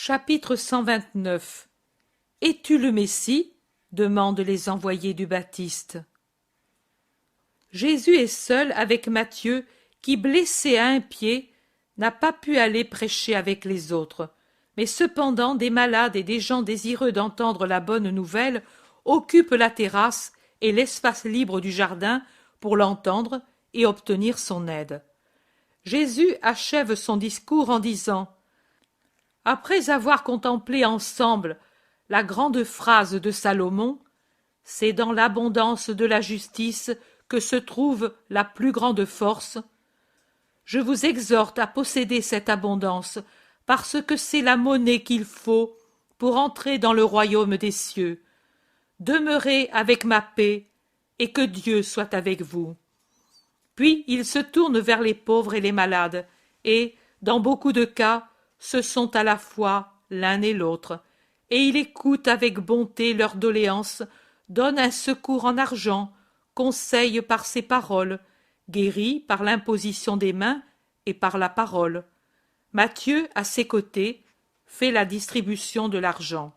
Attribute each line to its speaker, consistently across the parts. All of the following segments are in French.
Speaker 1: Chapitre 129. Es-tu le Messie? Demandent les envoyés du Baptiste. Jésus est seul avec Matthieu, qui, blessé à un pied, n'a pas pu aller prêcher avec les autres. Mais cependant des malades et des gens désireux d'entendre la bonne nouvelle occupent la terrasse et l'espace libre du jardin pour l'entendre et obtenir son aide. Jésus achève son discours en disant: après avoir contemplé ensemble la grande phrase de Salomon, c'est dans l'abondance de la justice que se trouve la plus grande force, je vous exhorte à posséder cette abondance, parce que c'est la monnaie qu'il faut pour entrer dans le royaume des cieux. Demeurez avec ma paix, et que Dieu soit avec vous. Puis il se tourne vers les pauvres et les malades, et, dans beaucoup de cas, ce sont à la fois l'un et l'autre, et il écoute avec bonté leurs doléances, donne un secours en argent, conseille par ses paroles, guérit par l'imposition des mains et par la parole. Matthieu, à ses côtés, fait la distribution de l'argent.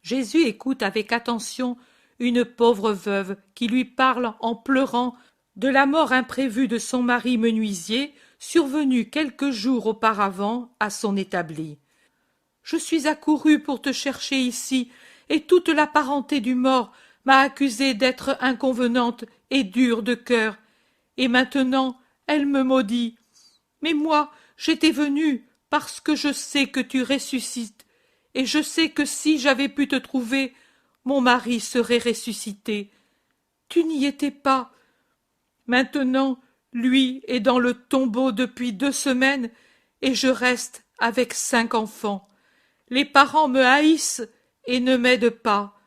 Speaker 1: Jésus écoute avec attention une pauvre veuve qui lui parle en pleurant de la mort imprévue de son mari menuisier, survenu quelques jours auparavant à son établi. « Je suis accourue pour te chercher ici, et toute la parenté du mort m'a accusée d'être inconvenante et dure de cœur, et maintenant elle me maudit. Mais moi, j'étais venue parce que je sais que tu ressuscites, et je sais que si j'avais pu te trouver, mon mari serait ressuscité. Tu n'y étais pas. Maintenant, lui est dans le tombeau depuis 2 semaines, et je reste avec 5 enfants. Les parents me haïssent et ne m'aident pas.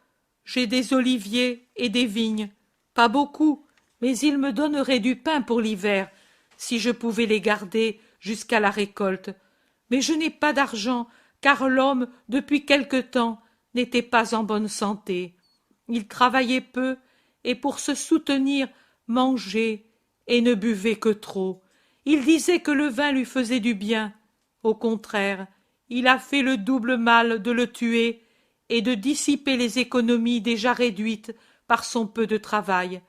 Speaker 1: J'ai des oliviers et des vignes, pas beaucoup, mais ils me donneraient du pain pour l'hiver, si je pouvais les garder jusqu'à la récolte. Mais je n'ai pas d'argent, car l'homme, depuis quelque temps, n'était pas en bonne santé. Il travaillait peu, et pour se soutenir, mangeait et ne buvait que trop. Il disait que le vin lui faisait du bien. Au contraire, il a fait le double mal de le tuer et de dissiper les économies déjà réduites par son peu de travail.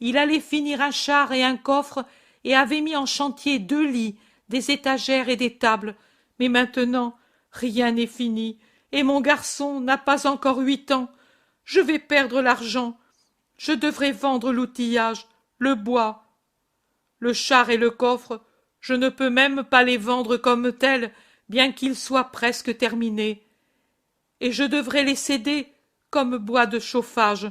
Speaker 1: Il allait finir un char et un coffre et avait mis en chantier 2 lits, des étagères et des tables. Mais maintenant, rien n'est fini, et mon garçon n'a pas encore 8 ans. Je vais perdre l'argent. Je devrais vendre l'outillage, le bois. Le char et le coffre, je ne peux même pas les vendre comme tels, bien qu'ils soient presque terminés. Et je devrais les céder comme bois de chauffage.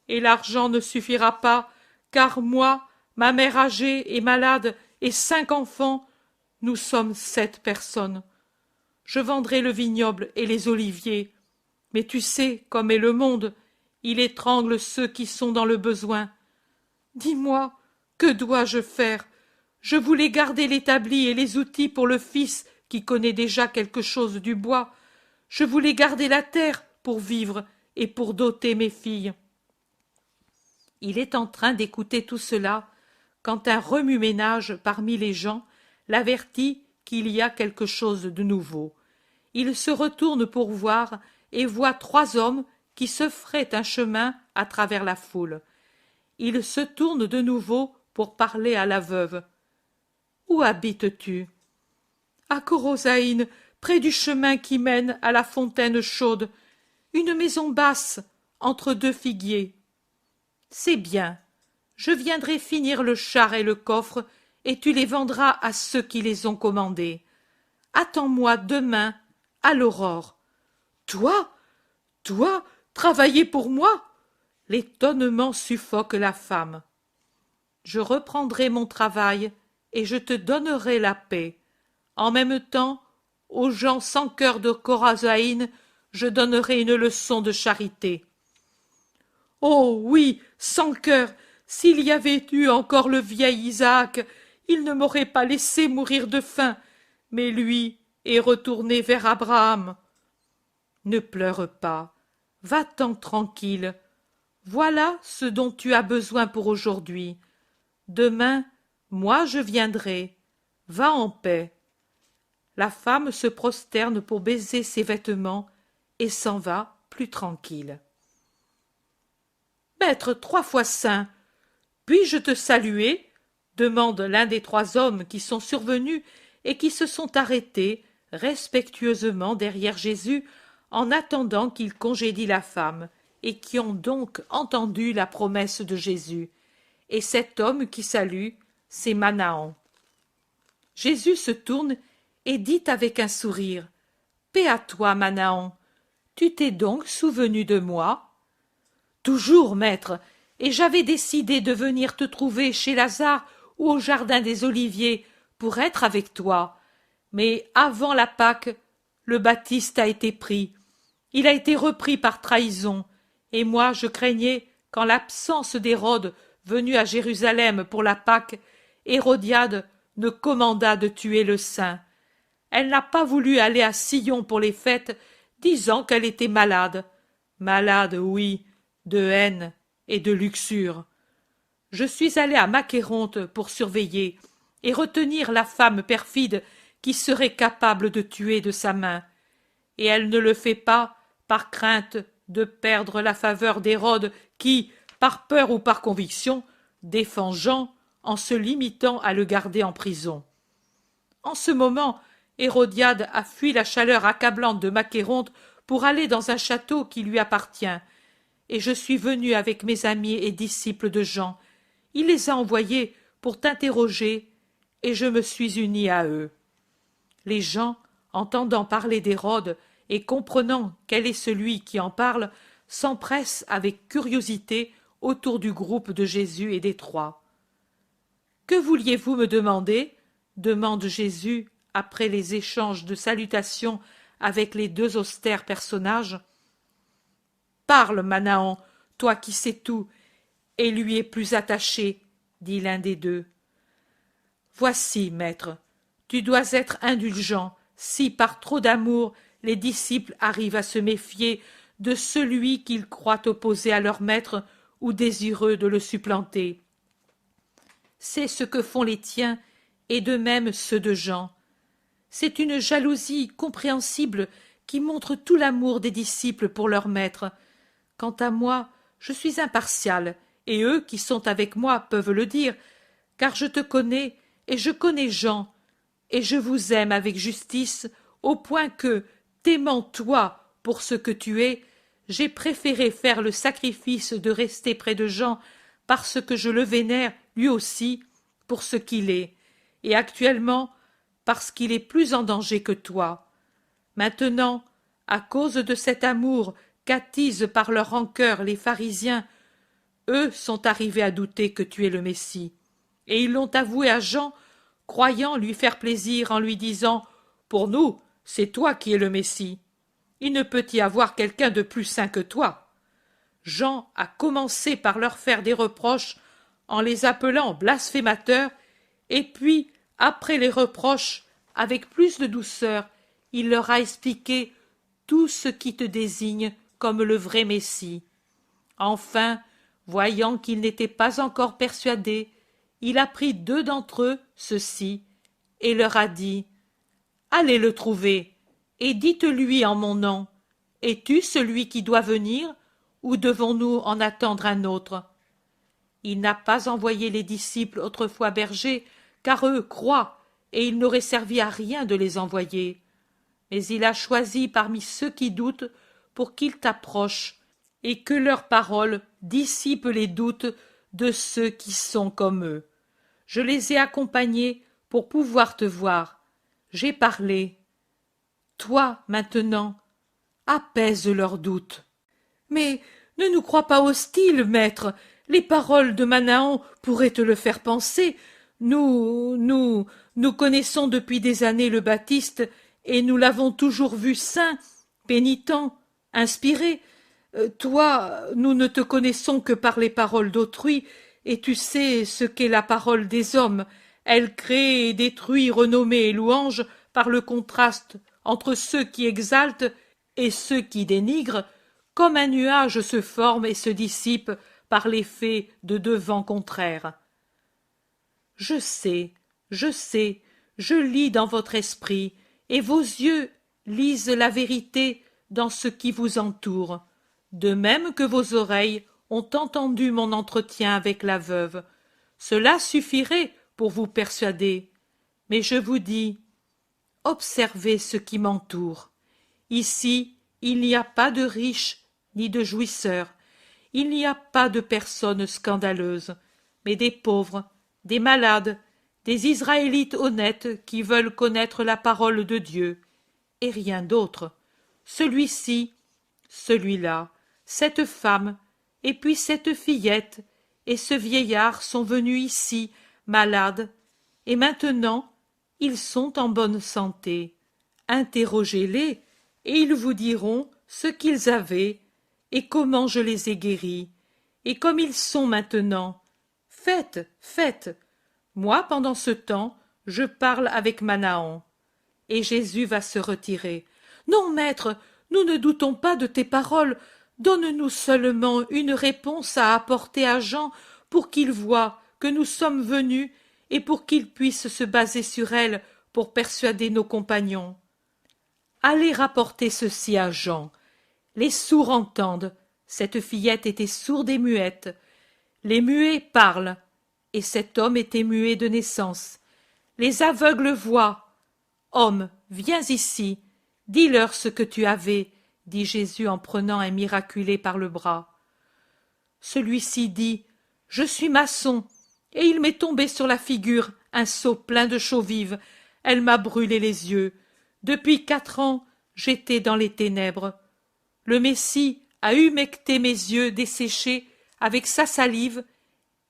Speaker 1: Et l'argent ne suffira pas, car moi, ma mère âgée et malade, et 5 enfants, nous sommes 7 personnes. Je vendrai le vignoble et les oliviers. Mais tu sais comme est le monde, il étrangle ceux qui sont dans le besoin. Dis-moi, que dois-je faire? Je voulais garder l'établi et les outils pour le fils qui connaît déjà quelque chose du bois. Je voulais garder la terre pour vivre et pour doter mes filles. Il est en train d'écouter tout cela quand un remue-ménage parmi les gens l'avertit qu'il y a quelque chose de nouveau. Il se retourne pour voir et voit 3 hommes qui se fraient un chemin à travers la foule. Il se tourne de nouveau pour parler à la veuve. « Où habites-tu » ? « À Corosaïne, près du chemin qui mène à la fontaine chaude. Une maison basse, entre 2 figuiers. » « C'est bien. Je viendrai finir le char et le coffre, et tu les vendras à ceux qui les ont commandés. Attends-moi demain, à l'aurore. »« Toi? Toi, travailler pour moi ?» L'étonnement suffoque la femme. « Je reprendrai mon travail, et je te donnerai la paix. En même temps, aux gens sans cœur de Corosaïne, je donnerai une leçon de charité. » « Oh oui, sans cœur, s'il y avait eu encore le vieil Isaac, il ne m'aurait pas laissé mourir de faim, mais lui est retourné vers Abraham. » « Ne pleure pas, va-t'en tranquille. Voilà ce dont tu as besoin pour aujourd'hui. Demain, moi je viendrai. Va en paix. » La femme se prosterne pour baiser ses vêtements et s'en va plus tranquille. « Maître 3 fois saint, puis-je te saluer ?» demande l'un des 3 hommes qui sont survenus et qui se sont arrêtés respectueusement derrière Jésus en attendant qu'il congédie la femme, et qui ont donc entendu la promesse de Jésus. Et cet homme qui salue, c'est Manahan. Jésus se tourne et dit avec un sourire, « Paix à toi, Manahan, tu t'es donc souvenu de moi ?»« Toujours, maître, et j'avais décidé de venir te trouver chez Lazare ou au jardin des Oliviers pour être avec toi. Mais avant la Pâque, le Baptiste a été pris. Il a été repris par trahison, et moi je craignais qu'en l'absence d'Hérode venu à Jérusalem pour la Pâque, Hérodiade ne commandât de tuer le saint. Elle n'a pas voulu aller à Sion pour les fêtes, disant qu'elle était malade. Malade, oui, de haine et de luxure. Je suis allé à Macéronte pour surveiller et retenir la femme perfide qui serait capable de tuer de sa main. Et elle ne le fait pas par crainte de perdre la faveur d'Hérode qui, par peur ou par conviction, défend Jean en se limitant à le garder en prison. En ce moment, Hérodiade a fui la chaleur accablante de Macéronte pour aller dans un château qui lui appartient, et je suis venu avec mes amis et disciples de Jean. Il les a envoyés pour t'interroger, et je me suis uni à eux. Les gens, entendant parler d'Hérode et comprenant quel est celui qui en parle, s'empressent avec curiosité autour du groupe de Jésus et des 3. « Que vouliez-vous me demander ?» demande Jésus après les échanges de salutations avec les 2 austères personnages. « Parle, Manahan, toi qui sais tout, et lui es plus attaché, dit l'un des 2. « Voici, maître, tu dois être indulgent si par trop d'amour les disciples arrivent à se méfier de celui qu'ils croient opposé à leur maître ou désireux de le supplanter. C'est ce que font les tiens et de même ceux de Jean. C'est une jalousie compréhensible qui montre tout l'amour des disciples pour leur maître. Quant à moi, je suis impartial, et eux qui sont avec moi peuvent le dire, car je te connais et je connais Jean, et je vous aime avec justice, au point que, t'aimant toi pour ce que tu es, j'ai préféré faire le sacrifice de rester près de Jean parce que je le vénère lui aussi pour ce qu'il est, et actuellement parce qu'il est plus en danger que toi. Maintenant, à cause de cet amour qu'attisent par leur rancœur les pharisiens, eux sont arrivés à douter que tu es le Messie, et ils l'ont avoué à Jean, croyant lui faire plaisir en lui disant « Pour nous, c'est toi qui es le Messie. Il ne peut y avoir quelqu'un de plus saint que toi. » Jean a commencé par leur faire des reproches en les appelant blasphémateurs, et puis, après les reproches, avec plus de douceur, il leur a expliqué tout ce qui te désigne comme le vrai Messie. Enfin, voyant qu'ils n'étaient pas encore persuadés, il a pris 2 d'entre eux, ceux-ci, et leur a dit « Allez le trouver, et dites-lui en mon nom, es-tu celui qui doit venir, ou devons-nous en attendre un autre ?» Il n'a pas envoyé les disciples autrefois bergers, car eux croient, et il n'aurait servi à rien de les envoyer. Mais il a choisi parmi ceux qui doutent pour qu'ils t'approchent, et que leurs paroles dissipent les doutes de ceux qui sont comme eux. Je les ai accompagnés pour pouvoir te voir. J'ai parlé. Toi, maintenant, apaise leurs doutes. Mais ne nous crois pas hostile, maître. Les paroles de Manahan pourraient te le faire penser. Nous connaissons depuis des années le Baptiste, et nous l'avons toujours vu saint, pénitent, inspiré. Toi, nous ne te connaissons que par les paroles d'autrui, et tu sais ce qu'est la parole des hommes. Elle crée et détruit renommée et louange par le contraste entre ceux qui exaltent et ceux qui dénigrent, comme un nuage se forme et se dissipe par l'effet de 2 vents contraires. Je sais, je lis dans votre esprit, et vos yeux lisent la vérité dans ce qui vous entoure, de même que vos oreilles ont entendu mon entretien avec la veuve. Cela suffirait pour vous persuader. Mais je vous dis, observez ce qui m'entoure. Ici, il n'y a pas de riches ni de jouisseurs, il n'y a pas de personnes scandaleuses, mais des pauvres, des malades, des Israélites honnêtes qui veulent connaître la parole de Dieu, et rien d'autre. Celui-ci, celui-là, cette femme, et puis cette fillette, et ce vieillard sont venus ici, malades, et maintenant ils sont en bonne santé. Interrogez-les, et ils vous diront ce qu'ils avaient, et comment je les ai guéris, et comme ils sont maintenant. Faites, faites. Moi, pendant ce temps, je parle avec Manahan. Et Jésus va se retirer. Non, maître, nous ne doutons pas de tes paroles. Donne-nous seulement une réponse à apporter à Jean pour qu'il voie que nous sommes venus et pour qu'il puisse se baser sur elle pour persuader nos compagnons. Allez rapporter ceci à Jean. Les sourds entendent. Cette fillette était sourde et muette. Les muets parlent. Et cet homme était muet de naissance. Les aveugles voient. Homme, viens ici. Dis-leur ce que tu avais, dit Jésus en prenant un miraculé par le bras. Celui-ci dit, je suis maçon, et il m'est tombé sur la figure un seau plein de chaux vive. Elle m'a brûlé les yeux. Depuis 4 ans, j'étais dans les ténèbres. Le Messie a humecté mes yeux desséchés avec sa salive,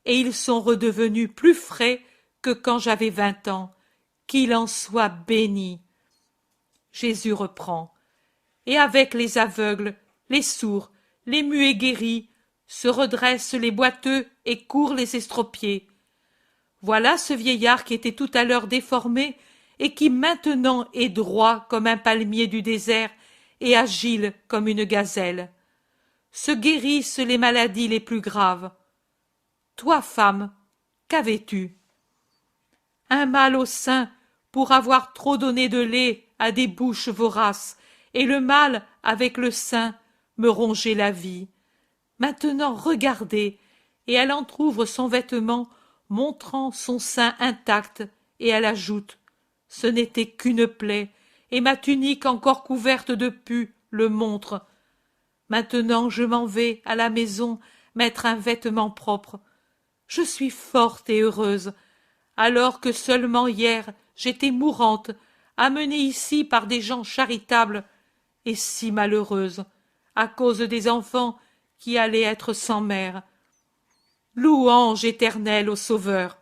Speaker 1: et ils sont redevenus plus frais que quand j'avais 20 ans. Qu'il en soit béni. Jésus reprend. Et avec les aveugles, les sourds, les muets guéris, se redressent les boiteux et courent les estropiés. Voilà ce vieillard qui était tout à l'heure déformé et qui maintenant est droit comme un palmier du désert et agile comme une gazelle. Se guérissent les maladies les plus graves. Toi, femme, qu'avais-tu? Un mal au sein pour avoir trop donné de lait à des bouches voraces, et le mal, avec le sein, me rongeait la vie. Maintenant, regardez, et elle entr'ouvre son vêtement, montrant son sein intact, et elle ajoute, ce n'était qu'une plaie, et ma tunique encore couverte de pus le montre. Maintenant je m'en vais à la maison mettre un vêtement propre. Je suis forte et heureuse, alors que seulement hier j'étais mourante, amenée ici par des gens charitables, et si malheureuse, à cause des enfants qui allaient être sans mère. Louange éternelle au Sauveur.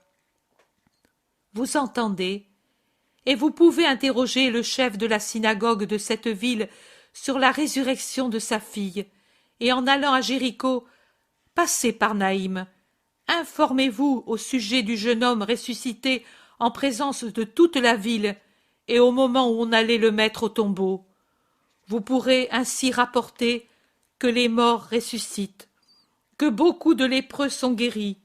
Speaker 1: Vous entendez? Et vous pouvez interroger le chef de la synagogue de cette ville sur la résurrection de sa fille, et en allant à Jéricho, passez par Naïm. Informez-vous au sujet du jeune homme ressuscité en présence de toute la ville, et au moment où on allait le mettre au tombeau. Vous pourrez ainsi rapporter que les morts ressuscitent, que beaucoup de lépreux sont guéris.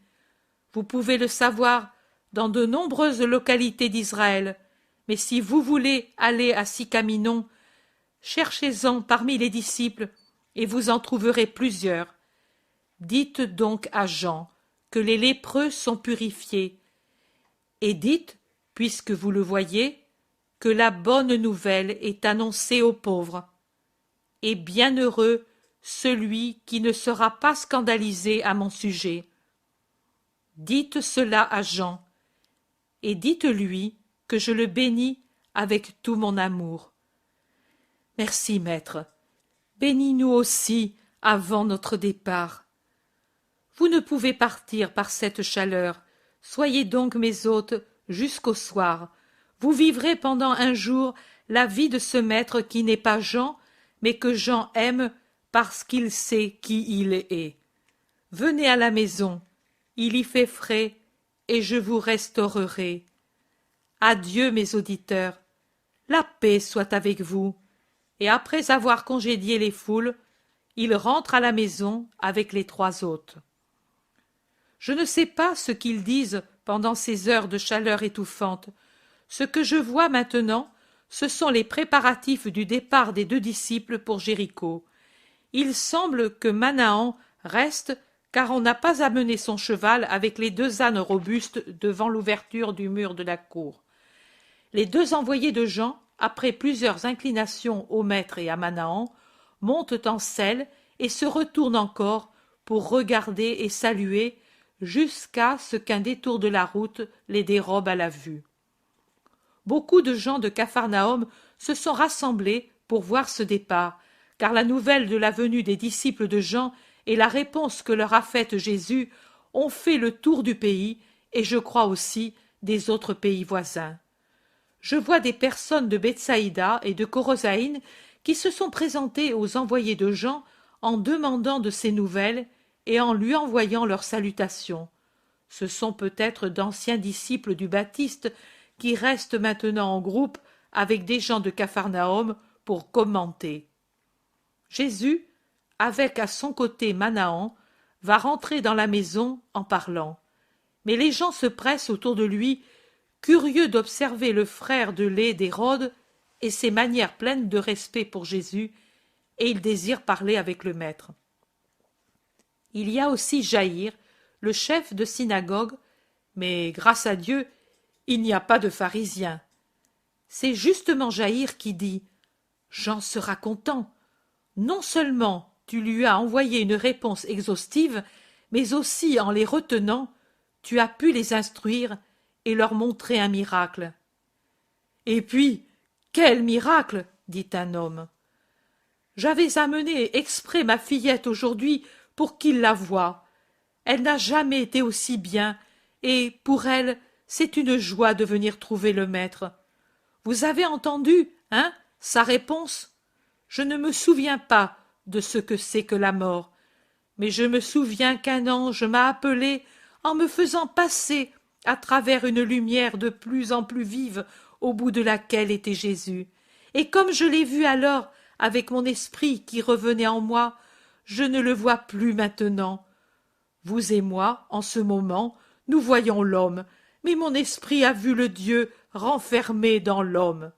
Speaker 1: Vous pouvez le savoir dans de nombreuses localités d'Israël, mais si vous voulez aller à Sicaminon, cherchez-en parmi les disciples, et vous en trouverez plusieurs. Dites donc à Jean que les lépreux sont purifiés, et dites, puisque vous le voyez, que la bonne nouvelle est annoncée aux pauvres. Et bienheureux celui qui ne sera pas scandalisé à mon sujet. Dites cela à Jean, et dites-lui que je le bénis avec tout mon amour. Merci, maître. Bénis-nous aussi avant notre départ. Vous ne pouvez partir par cette chaleur. Soyez donc mes hôtes jusqu'au soir. Vous vivrez pendant un jour la vie de ce maître qui n'est pas Jean, mais que Jean aime parce qu'il sait qui il est. Venez à la maison, il y fait frais, et je vous restaurerai. Adieu, mes auditeurs. La paix soit avec vous. Et après avoir congédié les foules, il rentre à la maison avec les 3 hôtes. Je ne sais pas ce qu'ils disent pendant ces heures de chaleur étouffante. Ce que je vois maintenant, ce sont les préparatifs du départ des 2 disciples pour Jéricho. Il semble que Manahan reste, car on n'a pas amené son cheval avec les 2 ânes robustes devant l'ouverture du mur de la cour. Les 2 envoyés de Jean, après plusieurs inclinations au maître et à Manahan, montent en selle et se retournent encore pour regarder et saluer jusqu'à ce qu'un détour de la route les dérobe à la vue. Beaucoup de gens de Capharnaüm se sont rassemblés pour voir ce départ, car la nouvelle de la venue des disciples de Jean et la réponse que leur a faite Jésus ont fait le tour du pays et je crois aussi des autres pays voisins. Je vois des personnes de Bethsaïda et de Corosaïne qui se sont présentées aux envoyés de Jean en demandant de ces nouvelles et en lui envoyant leurs salutations. Ce sont peut-être d'anciens disciples du Baptiste qui restent maintenant en groupe avec des gens de Capharnaüm pour commenter. Jésus, avec à son côté Manahan, va rentrer dans la maison en parlant. Mais les gens se pressent autour de lui, curieux d'observer le frère de lait d'Hérode et ses manières pleines de respect pour Jésus, et ils désirent parler avec le maître. Il y a aussi Jaïr, le chef de synagogue, mais grâce à Dieu, il n'y a pas de pharisiens. C'est justement Jaïr qui dit « Jean sera content. Non seulement tu lui as envoyé une réponse exhaustive, mais aussi en les retenant, tu as pu les instruire et leur montrer un miracle. » Et puis, quel miracle, dit un homme. J'avais amené exprès ma fillette aujourd'hui pour qu'il la voie. Elle n'a jamais été aussi bien, et pour elle, c'est une joie de venir trouver le maître. Vous avez entendu, hein, sa réponse? Je ne me souviens pas de ce que c'est que la mort, mais je me souviens qu'un ange m'a appelé en me faisant passer à travers une lumière de plus en plus vive au bout de laquelle était Jésus. Et comme je l'ai vu alors avec mon esprit qui revenait en moi, je ne le vois plus maintenant. Vous et moi, en ce moment, nous voyons l'homme, mais mon esprit a vu le Dieu renfermé dans l'homme.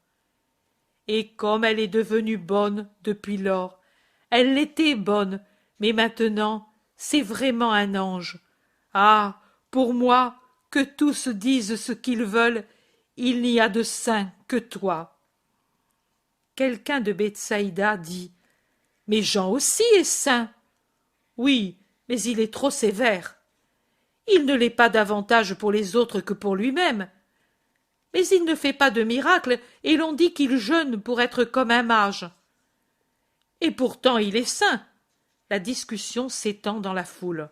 Speaker 1: Et comme elle est devenue bonne depuis lors, elle l'était bonne, mais maintenant c'est vraiment un ange. Ah, pour moi, que tous disent ce qu'ils veulent, il n'y a de saint que toi. Quelqu'un de Bethsaïda dit « Mais Jean aussi est saint. » Oui, mais il est trop sévère. Il ne l'est pas davantage pour les autres que pour lui-même. Mais il ne fait pas de miracle, et l'on dit qu'il jeûne pour être comme un mage. Et pourtant il est saint. La discussion s'étend dans la foule.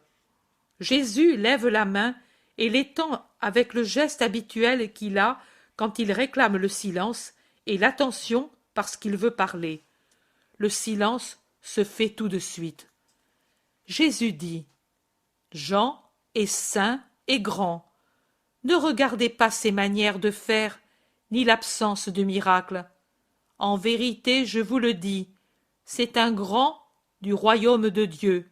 Speaker 1: Jésus lève la main et l'étend avec le geste habituel qu'il a quand il réclame le silence et l'attention parce qu'il veut parler. Le silence se fait tout de suite. Jésus dit « Jean est saint et grand. Ne regardez pas ses manières de faire, ni l'absence de miracles. En vérité, je vous le dis, c'est un grand du royaume de Dieu.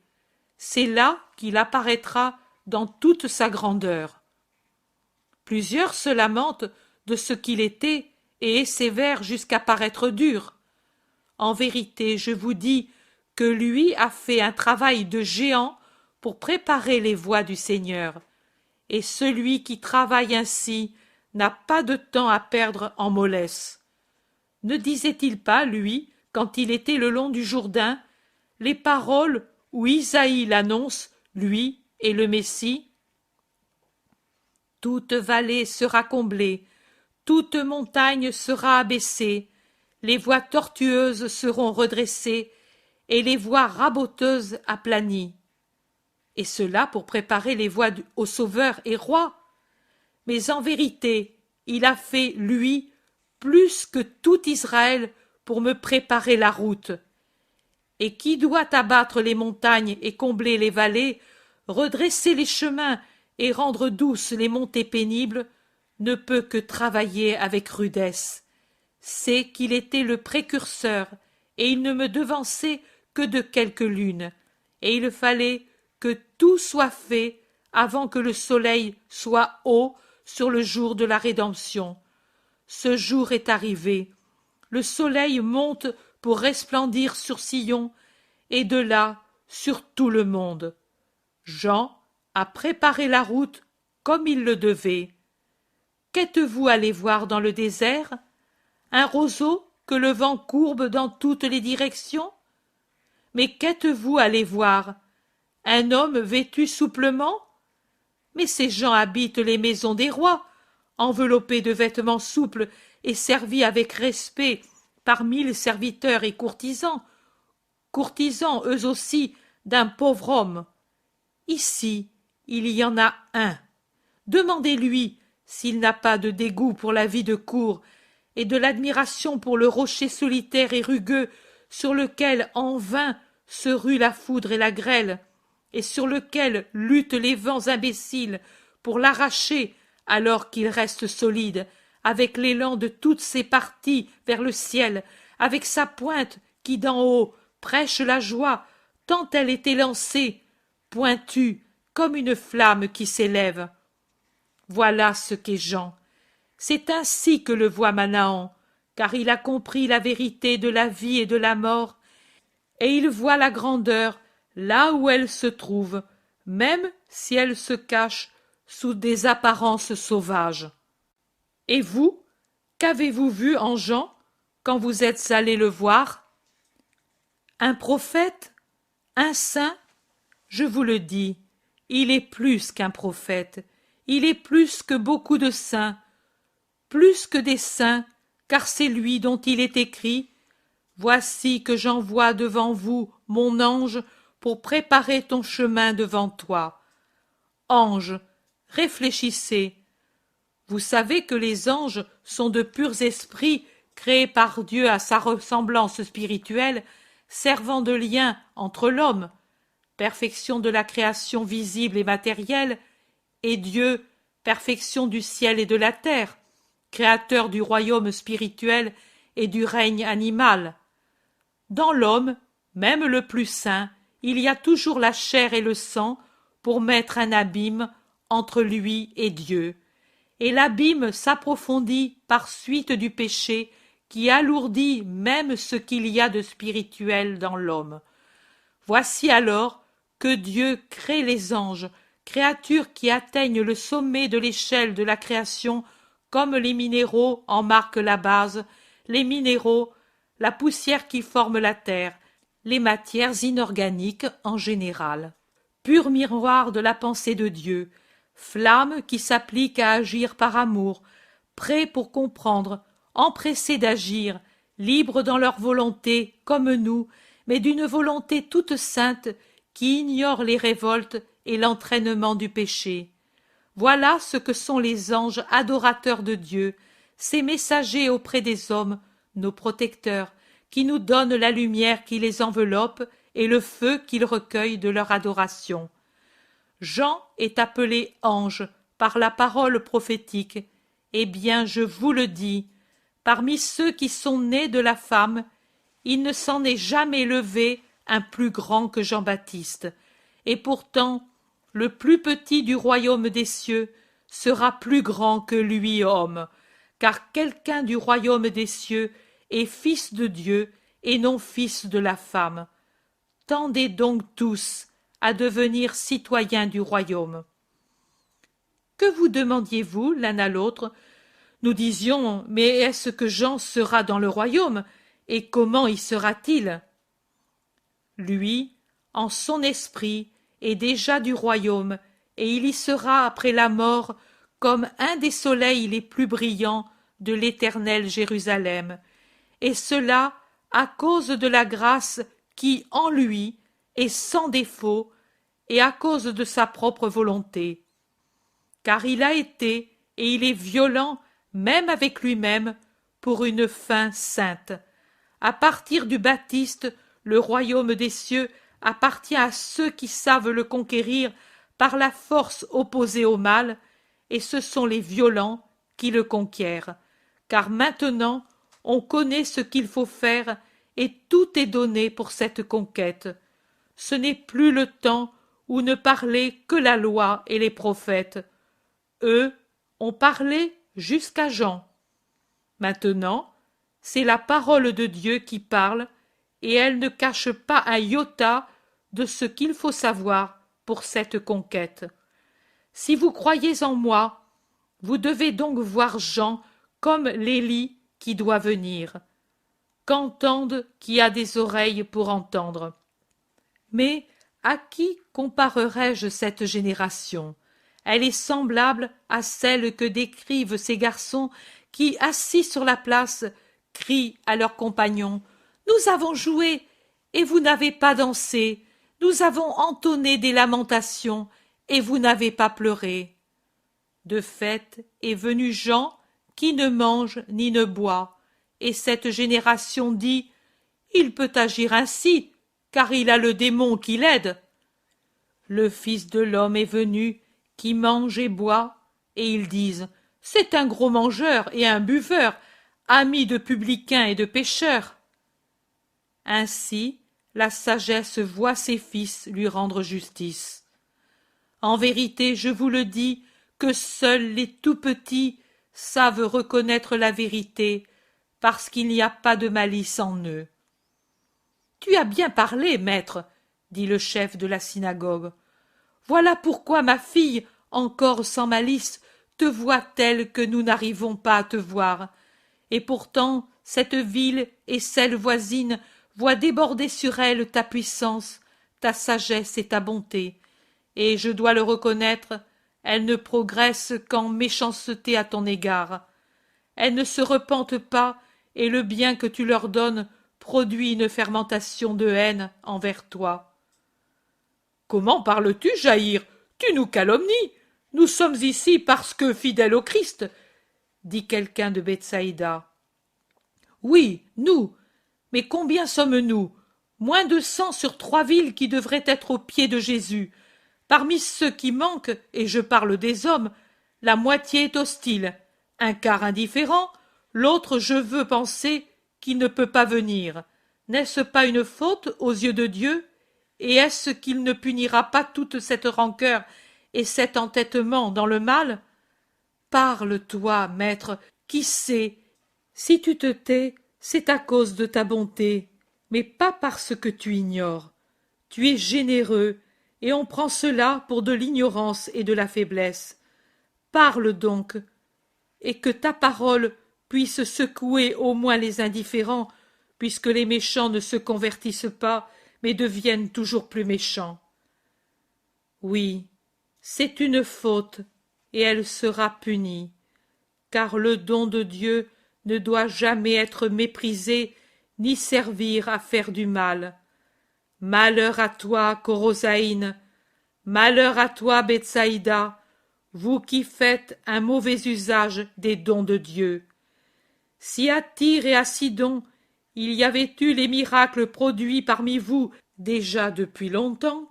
Speaker 1: C'est là qu'il apparaîtra dans toute sa grandeur. » Plusieurs se lamentent de ce qu'il était et est sévère jusqu'à paraître dur. En vérité, je vous dis que lui a fait un travail de géant pour préparer les voies du Seigneur. Et celui qui travaille ainsi n'a pas de temps à perdre en mollesse. Ne disait-il pas, lui, quand il était le long du Jourdain, les paroles où Isaïe l'annonce, lui et le Messie? Toute vallée sera comblée, toute montagne sera abaissée, les voies tortueuses seront redressées, et les voies raboteuses aplanies. Et cela pour préparer les voies au Sauveur et Roi. Mais en vérité, il a fait, lui, plus que tout Israël pour me préparer la route. Et qui doit abattre les montagnes et combler les vallées, redresser les chemins et rendre douces les montées pénibles, ne peut que travailler avec rudesse. C'est qu'il était le précurseur, et il ne me devançait que de quelques lunes, et il fallait que tout soit fait avant que le soleil soit haut sur le jour de la rédemption. Ce jour est arrivé, le soleil monte pour resplendir sur Sion, et de là sur tout le monde. Jean a préparé la route comme il le devait. Qu'êtes-vous allé voir dans le désert? Un roseau que le vent courbe dans toutes les directions? Mais qu'êtes-vous allé voir? Un homme vêtu souplement? Mais ces gens habitent les maisons des rois, enveloppés de vêtements souples et servis avec respect par 1000 serviteurs et courtisans eux aussi d'un pauvre homme. Ici, il y en a un. Demandez-lui s'il n'a pas de dégoût pour la vie de cour et de l'admiration pour le rocher solitaire et rugueux sur lequel en vain se rue la foudre et la grêle, et sur lequel luttent les vents imbéciles pour l'arracher alors qu'il reste solide, avec l'élan de toutes ses parties vers le ciel, avec sa pointe qui d'en haut prêche la joie, tant elle est élancée, pointue comme une flamme qui s'élève. Voilà ce qu'est Jean. C'est ainsi que le voit Manahan, car il a compris la vérité de la vie et de la mort, et il voit la grandeur là où elle se trouve, même si elle se cache sous des apparences sauvages. Et vous, qu'avez-vous vu en Jean quand vous êtes allé le voir? Un prophète? Un saint? Je vous le dis, il est plus qu'un prophète, il est plus que beaucoup de saints, plus que des saints, car c'est lui dont il est écrit « Voici que j'envoie devant vous mon ange pour préparer ton chemin devant toi. » Ange, réfléchissez. Vous savez que les anges sont de purs esprits créés par Dieu à sa ressemblance spirituelle, servant de lien entre l'homme, perfection de la création visible et matérielle, et Dieu, perfection du ciel et de la terre, créateur du royaume spirituel et du règne animal. Dans l'homme, même le plus saint, il y a toujours la chair et le sang pour mettre un abîme entre lui et Dieu. Et l'abîme s'approfondit par suite du péché qui alourdit même ce qu'il y a de spirituel dans l'homme. Voici alors que Dieu crée les anges, créatures qui atteignent le sommet de l'échelle de la création, comme les minéraux en marquent la base, les minéraux, la poussière qui forme la terre, les matières inorganiques en général. Pur miroir de la pensée de Dieu, flamme qui s'applique à agir par amour, prêts pour comprendre, empressés d'agir, libres dans leur volonté comme nous, mais d'une volonté toute sainte qui ignore les révoltes et l'entraînement du péché. Voilà ce que sont les anges adorateurs de Dieu, ces messagers auprès des hommes, nos protecteurs, qui nous donnent la lumière qui les enveloppe et le feu qu'ils recueillent de leur adoration. Jean est appelé ange par la parole prophétique. Eh bien, je vous le dis, parmi ceux qui sont nés de la femme, il ne s'en est jamais levé un plus grand que Jean-Baptiste, et pourtant le plus petit du royaume des cieux sera plus grand que lui homme, car quelqu'un du royaume des cieux est fils de Dieu et non fils de la femme. Tendez donc tous à devenir citoyens du royaume. Que vous demandiez-vous l'un à l'autre? Nous disions, mais est-ce que Jean sera dans le royaume, et comment y sera-t-il? Lui, en son esprit, est déjà du royaume, et il y sera après la mort comme un des soleils les plus brillants de l'éternelle Jérusalem, et cela à cause de la grâce qui, en lui, est sans défaut, et à cause de sa propre volonté. Car il a été, et il est violent, même avec lui-même, pour une fin sainte. À partir du Baptiste, le royaume des cieux appartient à ceux qui savent le conquérir par la force opposée au mal, et ce sont les violents qui le conquièrent. Car maintenant, on connaît ce qu'il faut faire, et tout est donné pour cette conquête. Ce n'est plus le temps où ne parlaient que la loi et les prophètes. Eux ont parlé jusqu'à Jean. Maintenant, C'est la parole de Dieu qui parle, et elle ne cache pas un iota de ce qu'il faut savoir pour cette conquête. Si vous croyez en moi, vous devez donc voir Jean comme l'Élie qui doit venir. Qu'entende qui a des oreilles pour entendre. Mais à qui comparerai-je cette génération? Elle est semblable à celle que décrivent ces garçons qui, assis sur la place, crient à leurs compagnons: « Nous avons joué, et vous n'avez pas dansé. Nous avons entonné des lamentations, et vous n'avez pas pleuré. » De fait est venu Jean, qui ne mange ni ne boit, et cette génération dit: « Il peut agir ainsi, car il a le démon qui l'aide. » Le Fils de l'homme est venu, qui mange et boit, et ils disent: « C'est un gros mangeur et un buveur, ami de publicains et de pécheurs. » Ainsi, la sagesse voit ses fils lui rendre justice. En vérité, je vous le dis, que seuls les tout-petits savent reconnaître la vérité, parce qu'il n'y a pas de malice en eux. « Tu as bien parlé, maître, » dit le chef de la synagogue. « Voilà pourquoi ma fille, encore sans malice, te voit telle que nous n'arrivons pas à te voir. Et pourtant, cette ville et celle voisine voient déborder sur elle ta puissance, ta sagesse et ta bonté. Et je dois le reconnaître, elles ne progressent qu'en méchanceté à ton égard. Elles ne se repentent pas, et le bien que tu leur donnes produit une fermentation de haine envers toi. »« Comment parles-tu, Jaïr? Tu nous calomnies. Nous sommes ici parce que fidèles au Christ, » dit quelqu'un de Bethsaïda. « Oui, nous. Mais combien sommes-nous? Moins de 100 sur 3 villes qui devraient être aux pieds de Jésus. Parmi ceux qui manquent, et je parle des hommes, la moitié est hostile, un quart indifférent, l'autre je veux penser qu'il ne peut pas venir. N'est-ce pas une faute aux yeux de Dieu? Et est-ce qu'il ne punira pas toute cette rancœur et cet entêtement dans le mal? Parle, toi, maître, qui sait? Si tu te tais, c'est à cause de ta bonté, mais pas parce que tu ignores. Tu es généreux, et on prend cela pour de l'ignorance et de la faiblesse. Parle donc, et que ta parole puisse secouer au moins les indifférents, puisque les méchants ne se convertissent pas, mais deviennent toujours plus méchants. Oui, c'est une faute, et elle sera punie, car le don de Dieu ne doit jamais être méprisé, ni servir à faire du mal. Malheur à toi, Corosaïne, malheur à toi, Bethsaïda, vous qui faites un mauvais usage des dons de Dieu. Si à Tyr et à Sidon il y avait eu les miracles produits parmi vous déjà depuis longtemps,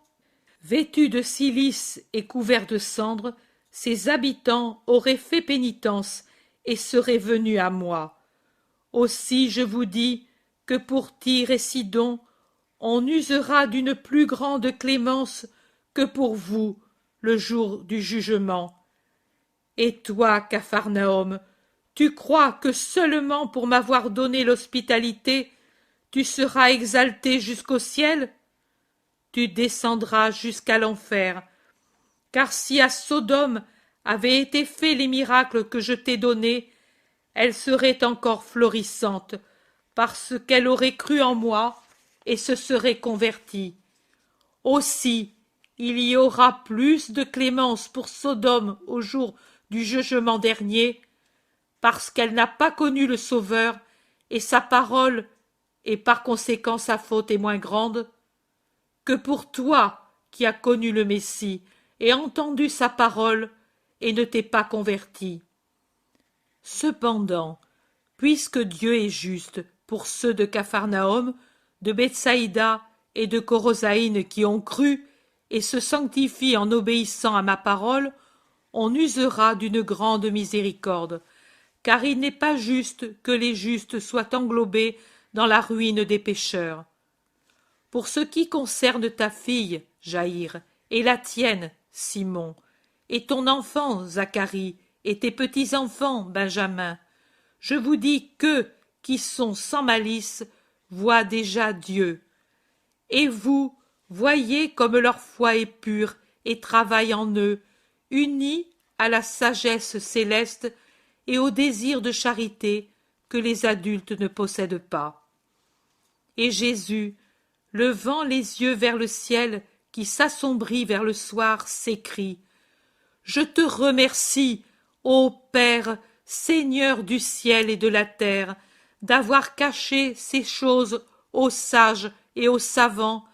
Speaker 1: vêtus de cilice et couverts de cendres, ses habitants auraient fait pénitence et seraient venus à moi. Aussi je vous dis que pour Tyr et Sidon, on usera d'une plus grande clémence que pour vous le jour du jugement. Et toi, Capharnaüm, tu crois que seulement pour m'avoir donné l'hospitalité, tu seras exalté jusqu'au ciel? Tu descendras jusqu'à l'enfer, car si à Sodome avaient été faits les miracles que je t'ai donnés, elle serait encore florissante, parce qu'elle aurait cru en moi et se serait convertie. Aussi, il y aura plus de clémence pour Sodome au jour du jugement dernier, parce qu'elle n'a pas connu le Sauveur, et sa parole, et par conséquent sa faute est moins grande, que pour toi qui as connu le Messie, et entendu sa parole, et ne t'es pas converti. Cependant, puisque Dieu est juste pour ceux de Capharnaüm, de Bethsaïda et de Corosaïne qui ont cru et se sanctifient en obéissant à ma parole, on usera d'une grande miséricorde, car il n'est pas juste que les justes soient englobés dans la ruine des pécheurs. Pour ce qui concerne ta fille, Jaïr, et la tienne, Simon, et ton enfant, Zacharie, et tes petits-enfants, Benjamin, je vous dis que, qui sont sans malice, voient déjà Dieu. Et vous, voyez comme leur foi est pure et travaille en eux, unie à la sagesse céleste et au désir de charité que les adultes ne possèdent pas. Et Jésus, levant les yeux vers le ciel qui s'assombrit vers le soir, s'écrie: Je te remercie, ô Père, Seigneur du ciel et de la terre, d'avoir caché ces choses aux sages et aux savants,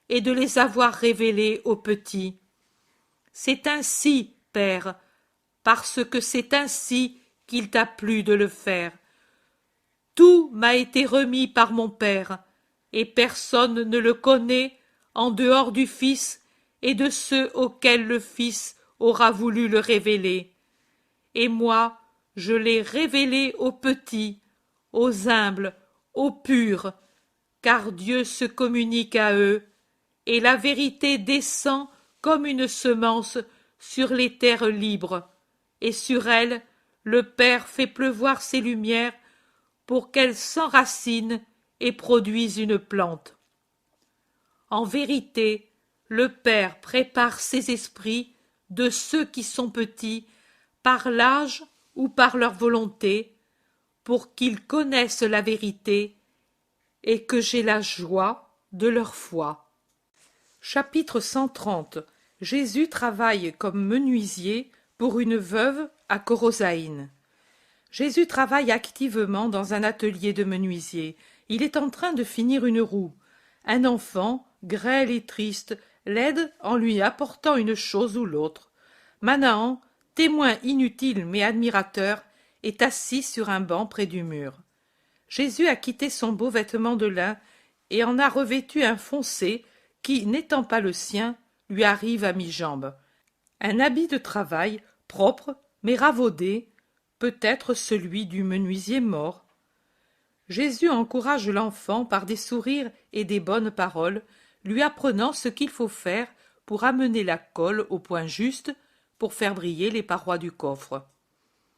Speaker 1: et de les avoir révélées aux petits. C'est ainsi, Père, parce que c'est ainsi qu'il t'a plu de le faire. Tout m'a été remis par mon Père, et personne ne le connaît en dehors du Fils et de ceux auxquels le Fils aura voulu le révéler. Et moi, je l'ai révélé aux petits, aux humbles, aux purs, car Dieu se communique à eux, et la vérité descend comme une semence sur les terres libres, et sur elles le Père fait pleuvoir ses lumières pour qu'elles s'enracinent et produisent une plante. En vérité, le Père prépare ses esprits de ceux qui sont petits par l'âge ou par leur volonté, pour qu'ils connaissent la vérité et que j'ai la joie de leur foi. Chapitre 130. Jésus travaille comme menuisier pour une veuve à Corosaïne. Jésus travaille activement dans un atelier de menuisier. Il est en train de finir une roue. Un enfant, grêle et triste, l'aide en lui apportant une chose ou l'autre. Manahan, témoin inutile mais admirateur, est assis sur un banc près du mur. Jésus a quitté son beau vêtement de lin et en a revêtu un foncé qui, n'étant pas le sien, lui arrive à mi-jambe. Un habit de travail, propre, mais ravaudé, peut-être celui du menuisier mort. Jésus encourage l'enfant par des sourires et des bonnes paroles, lui apprenant ce qu'il faut faire pour amener la colle au point juste pour faire briller les parois du coffre.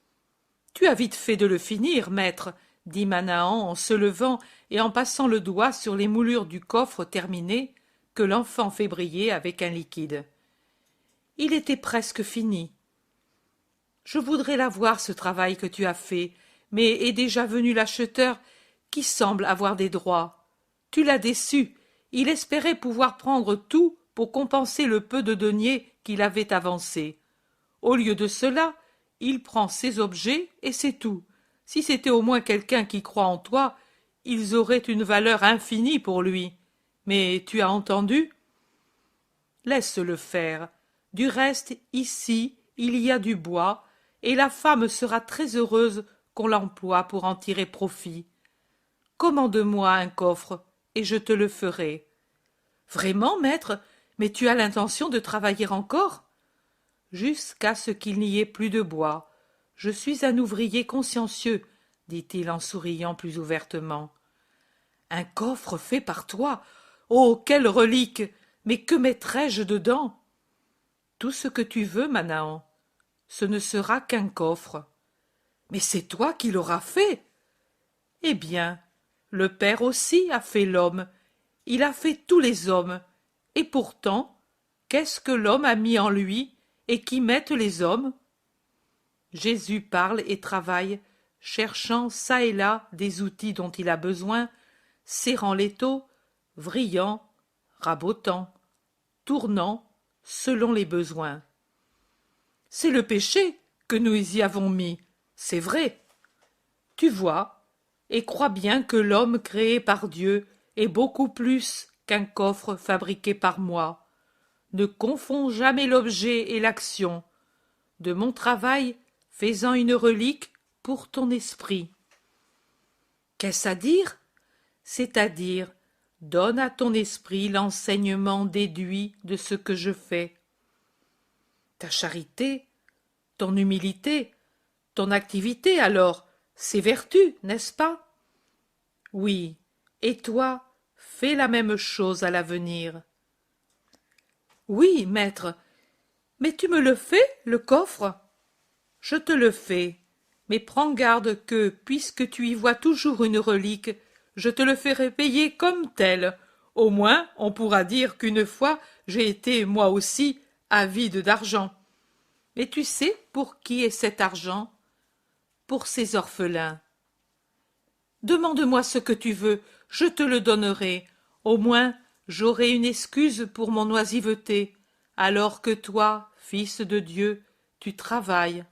Speaker 1: « Tu as vite fait de le finir, maître, » dit Manahan en se levant et en passant le doigt sur les moulures du coffre terminé que l'enfant fait briller avec un liquide. Il était presque fini. « Je voudrais la voir, ce travail que tu as fait, mais est déjà venu l'acheteur qui semble avoir des droits. Tu l'as déçu, il espérait pouvoir prendre tout pour compenser le peu de deniers qu'il avait avancé. Au lieu de cela, il prend ses objets et c'est tout. Si c'était au moins quelqu'un qui croit en toi, ils auraient une valeur infinie pour lui. Mais tu as entendu ? Laisse-le faire. Du reste, ici, il y a du bois, et la femme sera très heureuse qu'on l'emploie pour en tirer profit. Commande-moi un coffre, et je te le ferai. Vraiment, maître, mais tu as l'intention de travailler encore ? Jusqu'à ce qu'il n'y ait plus de bois. Je suis un ouvrier consciencieux, dit-il en souriant plus ouvertement. Un coffre fait par toi ? Oh, quelle relique ! Mais que mettrai-je dedans ? Tout ce que tu veux, Manahan. Ce ne sera qu'un coffre. Mais c'est toi qui l'auras fait. Eh bien, le Père aussi a fait l'homme. Il a fait tous les hommes. Et pourtant, qu'est-ce que l'homme a mis en lui et qu'y mettent les hommes ? Jésus parle et travaille, cherchant çà et là des outils dont il a besoin, serrant l'étau, vrillant, rabotant, tournant, selon les besoins. C'est le péché que nous y avons mis, c'est vrai. Tu vois, et crois bien que l'homme créé par Dieu est beaucoup plus qu'un coffre fabriqué par moi. Ne confonds jamais l'objet et l'action. De mon travail, fais-en une relique pour ton esprit. Qu'est-ce à dire ? C'est-à-dire, donne à ton esprit l'enseignement déduit de ce que je fais. Ta charité, ton humilité, ton activité alors, c'est vertu, n'est-ce pas ? Oui, et toi, fais la même chose à l'avenir. Oui, maître, mais tu me le fais, le coffre ? Je te le fais, Mais prends garde que, puisque tu y vois toujours une relique, je te le ferai payer comme tel. Au moins, on pourra dire qu'une fois j'ai été, moi aussi, avide d'argent. Mais tu sais pour qui est cet argent? Pour ces orphelins. Demande-moi ce que tu veux, je te le donnerai. Au moins, j'aurai une excuse pour mon oisiveté, alors que toi, fils de Dieu, tu travailles.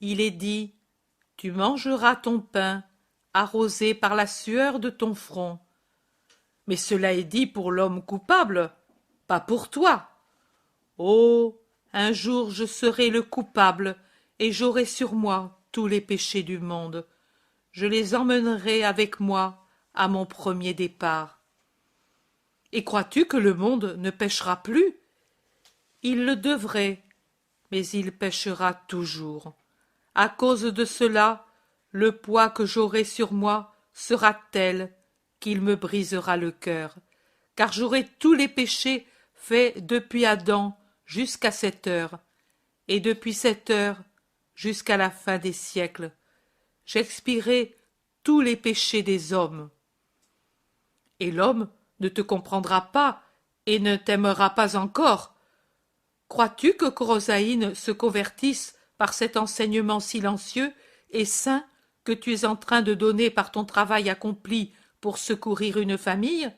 Speaker 1: Il est dit, tu mangeras ton pain, arrosé par la sueur de ton front. Mais cela est dit pour l'homme coupable, pas pour toi. Oh, un jour je serai le coupable, et j'aurai sur moi tous les péchés du monde. Je les emmènerai avec moi à mon premier départ. Et crois-tu que le monde ne péchera plus? Il le devrait, mais il péchera toujours. À cause de cela, le poids que j'aurai sur moi sera tel qu'il me brisera le cœur, car j'aurai tous les péchés faits depuis Adam jusqu'à cette heure, et depuis cette heure jusqu'à la fin des siècles. J'expierai tous les péchés des hommes. Et l'homme ne te comprendra pas et ne t'aimera pas encore. Crois-tu que Corosaïne se convertisse par cet enseignement silencieux et saint que tu es en train de donner par ton travail accompli pour secourir une famille?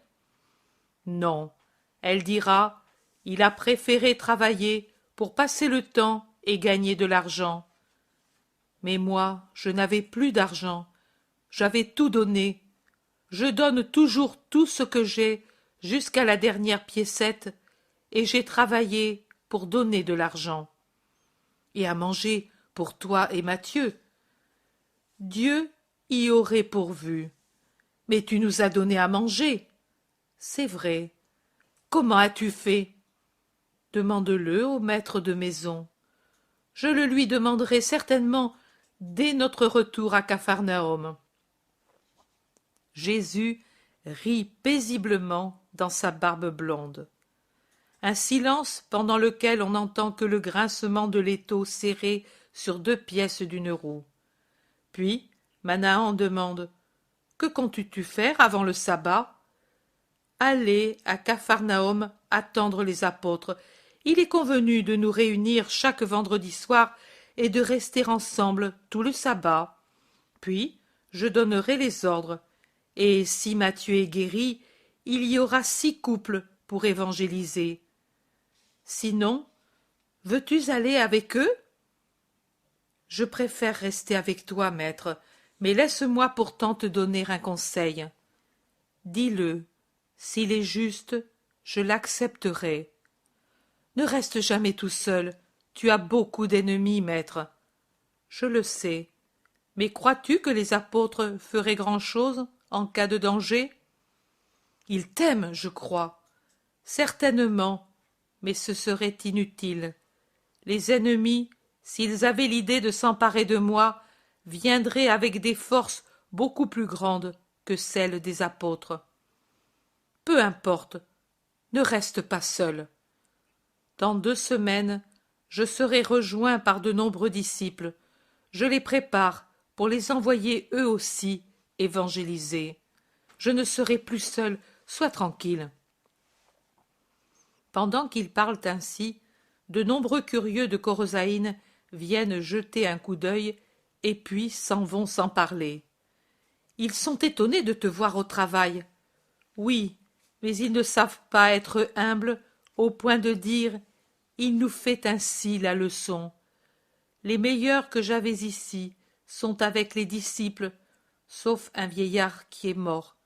Speaker 1: Non, elle dira, il a préféré travailler pour passer le temps et gagner de l'argent. Mais moi, je n'avais plus d'argent, j'avais tout donné. Je donne toujours tout ce que j'ai, jusqu'à la dernière piécette, et j'ai travaillé pour donner de l'argent. Et à manger pour toi et Mathieu. Dieu y aurait pourvu. Mais tu nous as donné à manger. C'est vrai. Comment as-tu fait? Demande-le au maître de maison. Je le lui demanderai certainement dès notre retour à Capharnaüm. Jésus rit paisiblement dans sa barbe blonde. Un silence pendant lequel on n'entend que le grincement de l'étau serré sur deux pièces d'une roue. Puis Manahan demande « Que comptes-tu faire avant le sabbat ?» « Aller à Capharnaüm attendre les apôtres. Il est convenu de nous réunir chaque vendredi soir et de rester ensemble tout le sabbat. Puis je donnerai les ordres. Et si Matthieu est guéri, il y aura 6 couples pour évangéliser. Sinon, veux-tu aller avec eux? Je préfère rester avec toi, maître, mais laisse-moi pourtant te donner un conseil. Dis-le, s'il est juste, je l'accepterai. Ne reste jamais tout seul, tu as beaucoup d'ennemis, maître. Je le sais, mais crois-tu que les apôtres feraient grand-chose en cas de danger? Ils t'aiment, je crois. Certainement, mais ce serait inutile. Les ennemis, s'ils avaient l'idée de s'emparer de moi, viendraient avec des forces beaucoup plus grandes que celles des apôtres. Peu importe, ne reste pas seul. Dans 2 semaines, je serai rejoint par de nombreux disciples. Je les prépare pour les envoyer eux aussi évangéliser. Je ne serai plus seul, sois tranquille. Pendant qu'ils parlent ainsi, de nombreux curieux de Corosaïne viennent jeter un coup d'œil et puis s'en vont sans parler. Ils sont étonnés de te voir au travail. Oui, mais ils ne savent pas être humbles au point de dire « Il nous fait ainsi la leçon ». Les meilleurs que j'avais ici sont avec les disciples, sauf un vieillard qui est mort.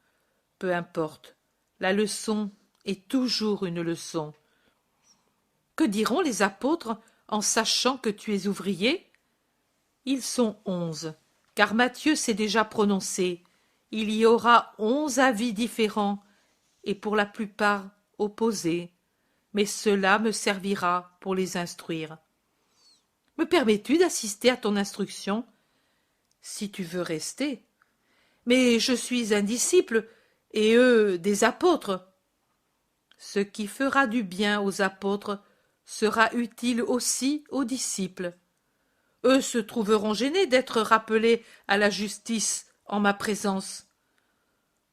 Speaker 1: Peu importe, la leçon est toujours une leçon. Que diront les apôtres en sachant que tu es ouvrier? Ils sont 11, car Matthieu s'est déjà prononcé. Il y aura 11 avis différents, et pour la plupart opposés, mais cela me servira pour les instruire. Me permets-tu d'assister à ton instruction? Si tu veux rester. Mais je suis un disciple, et eux des apôtres. Ce qui fera du bien aux apôtres sera utile aussi aux disciples. Eux se trouveront gênés d'être rappelés à la justice en ma présence.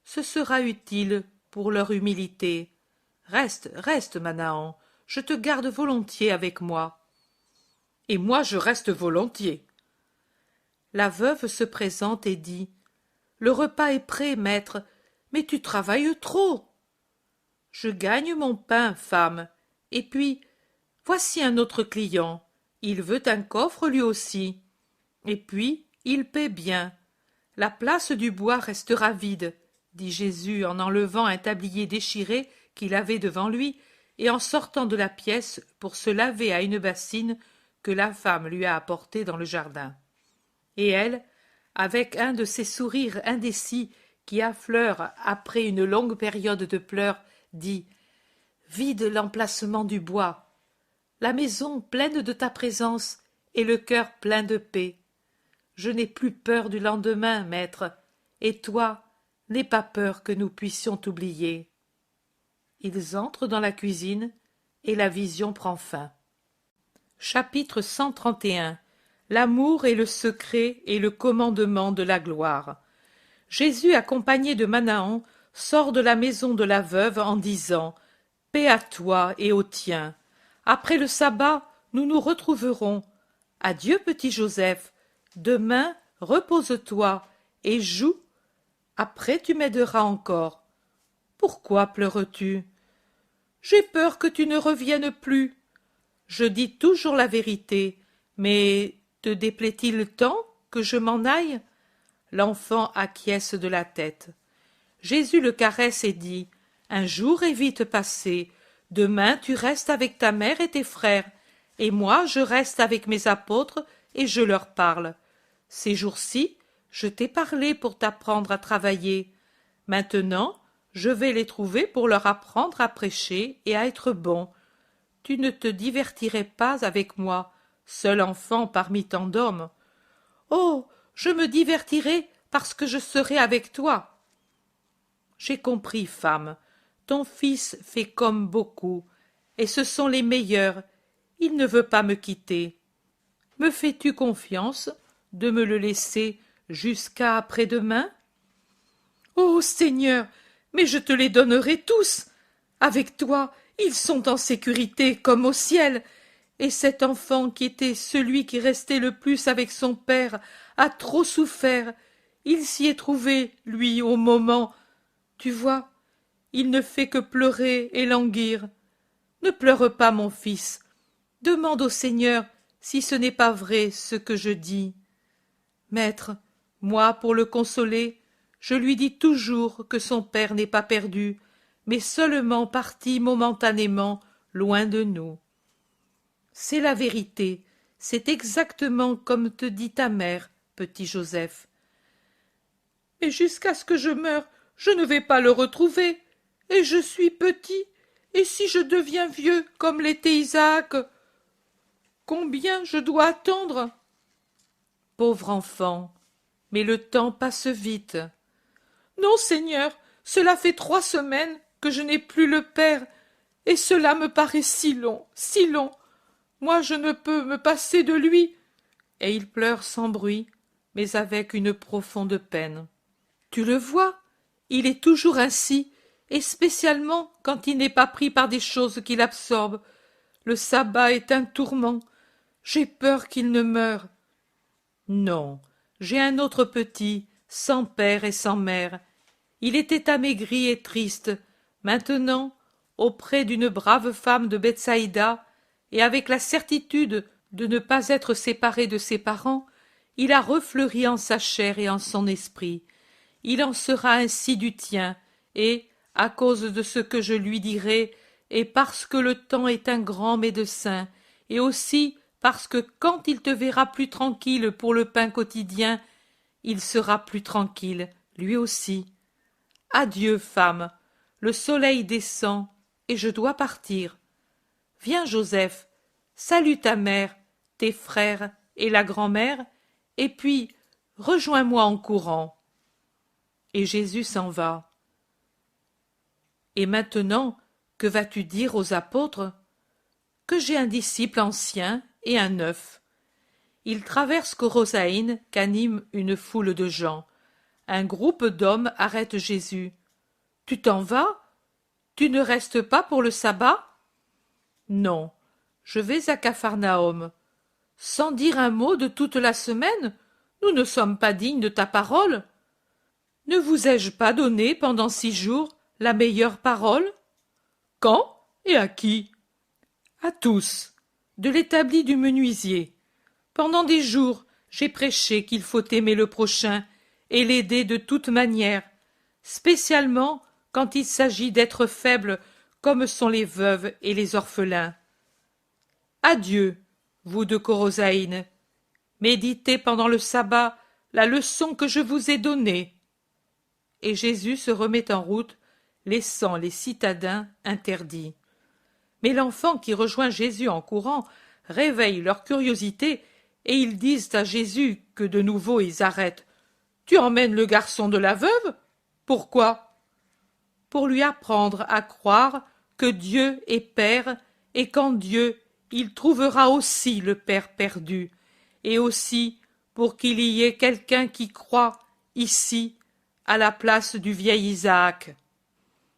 Speaker 1: Ce sera utile pour leur humilité. Reste, reste, Manahan, je te garde volontiers avec moi. Et moi je reste volontiers. La veuve se présente et dit « Le repas est prêt, maître, mais tu travailles trop. » « Je gagne mon pain, femme, et puis, voici un autre client. Il veut un coffre lui aussi. Et puis, il paie bien. La place du bois restera vide, dit Jésus en enlevant un tablier déchiré qu'il avait devant lui et en sortant de la pièce pour se laver à une bassine que la femme lui a apportée dans le jardin. Et elle, avec un de ces sourires indécis qui affleurent après une longue période de pleurs, dit « Vide l'emplacement du bois, la maison pleine de ta présence et le cœur plein de paix. Je n'ai plus peur du lendemain, maître, et toi, n'aie pas peur que nous puissions t'oublier. » Ils entrent dans la cuisine et la vision prend fin. Chapitre 131. L'amour est le secret et le commandement de la gloire. Jésus, accompagné de Manahan, sort de la maison de la veuve en disant « Paix à toi et aux tiens. Après le sabbat, nous nous retrouverons. Adieu, petit Joseph. Demain, repose-toi et joue. Après, tu m'aideras encore. Pourquoi pleures-tu? J'ai peur que tu ne reviennes plus. Je dis toujours la vérité, mais te déplaît-il tant que je m'en aille? L'enfant acquiesce de la tête. Jésus le caresse et dit « Un jour est vite passé. Demain tu restes avec ta mère et tes frères, et moi je reste avec mes apôtres et je leur parle. Ces jours-ci, je t'ai parlé pour t'apprendre à travailler. Maintenant, je vais les trouver pour leur apprendre à prêcher et à être bons. Tu ne te divertirais pas avec moi, seul enfant parmi tant d'hommes. Oh, je me divertirai parce que je serai avec toi. J'ai compris, femme. Ton fils fait comme beaucoup, et ce sont les meilleurs. Il ne veut pas me quitter. Me fais-tu confiance de me le laisser jusqu'à après-demain? Ô Seigneur, mais je te les donnerai tous. Avec toi, ils sont en sécurité comme au ciel. Et cet enfant qui était celui qui restait le plus avec son père a trop souffert. Il s'y est trouvé, lui, au moment. Tu vois, il ne fait que pleurer et languir. Ne pleure pas, mon fils. Demande au Seigneur si ce n'est pas vrai ce que je dis. Maître, moi, pour le consoler, je lui dis toujours que son père n'est pas perdu, mais seulement parti momentanément loin de nous. C'est la vérité, c'est exactement comme te dit ta mère, petit Joseph. Mais jusqu'à ce que je meure, je ne vais pas le retrouver, et je suis petit, et si je deviens vieux comme l'était Isaac, combien je dois attendre? Pauvre enfant, mais le temps passe vite. Non, Seigneur, cela fait 3 semaines que je n'ai plus le père, et cela me paraît si long, si long. Moi, je ne peux me passer de lui. Et il pleure sans bruit, mais avec une profonde peine. Tu le vois, il est toujours ainsi, et spécialement quand il n'est pas pris par des choses qui l'absorbent. Le sabbat est un tourment. J'ai peur qu'il ne meure. Non, j'ai un autre petit, sans père et sans mère. Il était amaigri et triste. Maintenant, auprès d'une brave femme de Bethsaïda, et avec la certitude de ne pas être séparé de ses parents, il a refleuri en sa chair et en son esprit. Il en sera ainsi du tien, et, à cause de ce que je lui dirai, et parce que le temps est un grand médecin, et aussi parce que quand il te verra plus tranquille pour le pain quotidien, il sera plus tranquille, lui aussi. Adieu, femme, le soleil descend, et je dois partir. Viens, Joseph, salue ta mère, tes frères et la grand-mère, et puis rejoins-moi en courant. Et Jésus s'en va. Et maintenant, que vas-tu dire aux apôtres? Que j'ai un disciple ancien et un neuf. Ils traversent Korosaïn qu'anime une foule de gens. Un groupe d'hommes arrête Jésus. « Tu t'en vas? Tu ne restes pas pour le sabbat ?»« Non, je vais à Capharnaüm. Sans dire un mot de toute la semaine? Nous ne sommes pas dignes de ta parole. Ne vous ai-je pas donné pendant 6 jours la meilleure parole? Quand et à qui? À tous, de l'établi du menuisier. Pendant des jours, j'ai prêché qu'il faut aimer le prochain et l'aider de toute manière, spécialement quand il s'agit d'être faible comme sont les veuves et les orphelins. Adieu, vous de Korosaïn. Méditez pendant le sabbat la leçon que je vous ai donnée. Et Jésus se remet en route, laissant les citadins interdits. Mais l'enfant qui rejoint Jésus en courant réveille leur curiosité et ils disent à Jésus que de nouveau ils arrêtent. « Tu emmènes le garçon de la veuve? Pourquoi ?» Pour lui apprendre à croire que Dieu est Père et qu'en Dieu il trouvera aussi le Père perdu, et aussi pour qu'il y ait quelqu'un qui croit ici à la place du vieil Isaac.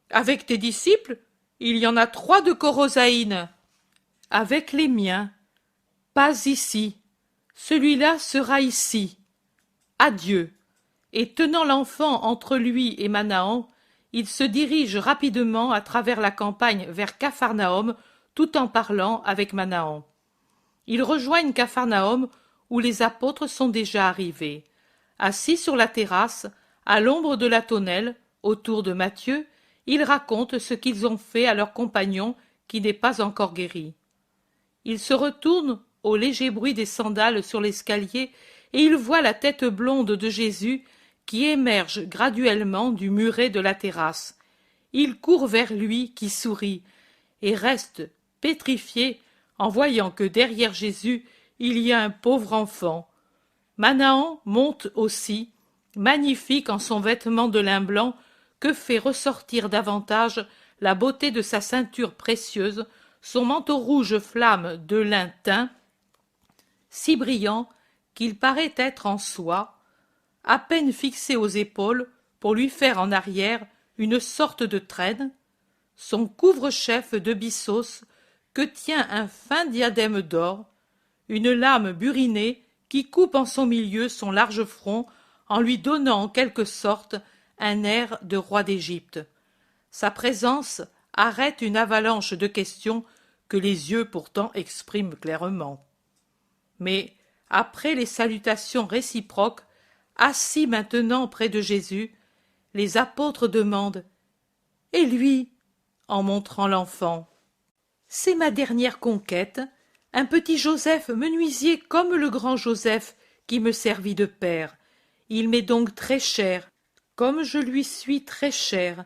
Speaker 1: Avec tes disciples, il y en a 3 de Korosaïn. Avec les miens, pas ici. Celui-là sera ici. Adieu. Et tenant l'enfant entre lui et Manahan, il se dirige rapidement à travers la campagne vers Capharnaüm, tout en parlant avec Manahan. Ils rejoignent Capharnaüm, où les apôtres sont déjà arrivés. Assis sur la terrasse, à l'ombre de la tonnelle, autour de Matthieu, ils racontent ce qu'ils ont fait à leur compagnon qui n'est pas encore guéri. Ils se retournent au léger bruit des sandales sur l'escalier et ils voient la tête blonde de Jésus qui émerge graduellement du muret de la terrasse. Ils courent vers lui qui sourit et restent pétrifiés en voyant que derrière Jésus il y a un pauvre enfant. Manahan monte aussi, magnifique en son vêtement de lin blanc que fait ressortir davantage la beauté de sa ceinture précieuse, son manteau rouge flamme de lin teint, si brillant qu'il paraît être en soie, à peine fixé aux épaules pour lui faire en arrière une sorte de traîne, son couvre-chef de byssos que tient un fin diadème d'or, une lame burinée qui coupe en son milieu son large front en lui donnant en quelque sorte un air de roi d'Égypte. Sa présence arrête une avalanche de questions que les yeux pourtant expriment clairement. Mais, après les salutations réciproques, assis maintenant près de Jésus, les apôtres demandent « Et lui ?» en montrant l'enfant. « C'est ma dernière conquête, un petit Joseph menuisier comme le grand Joseph qui me servit de père. Il m'est donc très cher, comme je lui suis très cher.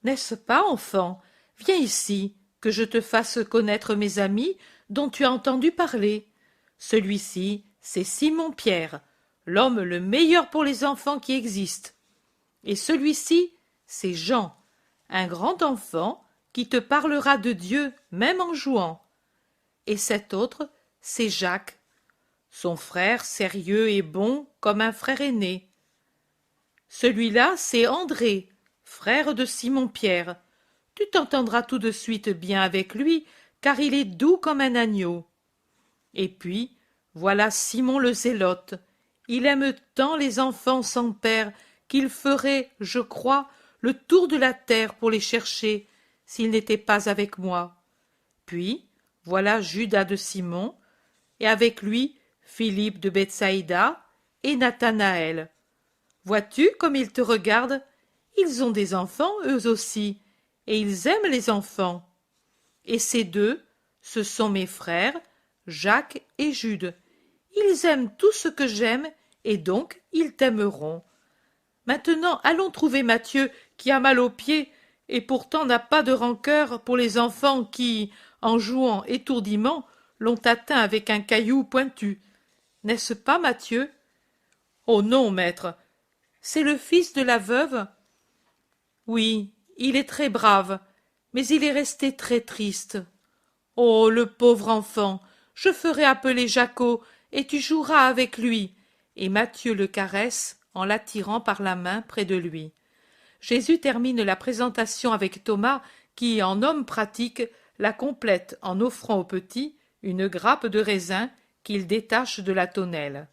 Speaker 1: N'est-ce pas, enfant? Viens ici, que je te fasse connaître mes amis dont tu as entendu parler. Celui-ci, c'est Simon-Pierre, l'homme le meilleur pour les enfants qui existent. Et celui-ci, c'est Jean, un grand enfant qui te parlera de Dieu même en jouant. Et cet autre, c'est Jacques, son frère sérieux et bon comme un frère aîné. Celui-là, c'est André, frère de Simon-Pierre. Tu t'entendras tout de suite bien avec lui, car il est doux comme un agneau. Et puis, voilà Simon le Zélote. Il aime tant les enfants sans père qu'il ferait, je crois, le tour de la terre pour les chercher, s'il n'était pas avec moi. Puis, voilà Judas de Simon, et avec lui Philippe de Bethsaïda et Nathanaël. Vois-tu comme ils te regardent? Ils ont des enfants, eux aussi, et ils aiment les enfants. Et ces 2, ce sont mes frères, Jacques et Jude. Ils aiment tout ce que j'aime, et donc ils t'aimeront. Maintenant, allons trouver Matthieu, qui a mal aux pieds, et pourtant n'a pas de rancœur pour les enfants qui, en jouant étourdiment, l'ont atteint avec un caillou pointu. N'est-ce pas, Matthieu? Oh non, maître. C'est le fils de la veuve? Oui, il est très brave, mais il est resté très triste. Oh, le pauvre enfant! Je ferai appeler Jacquot, et tu joueras avec lui. Et Matthieu le caresse en l'attirant par la main près de lui. Jésus termine la présentation avec Thomas qui, en homme pratique, la complète en offrant au petit une grappe de raisin qu'il détache de la tonnelle.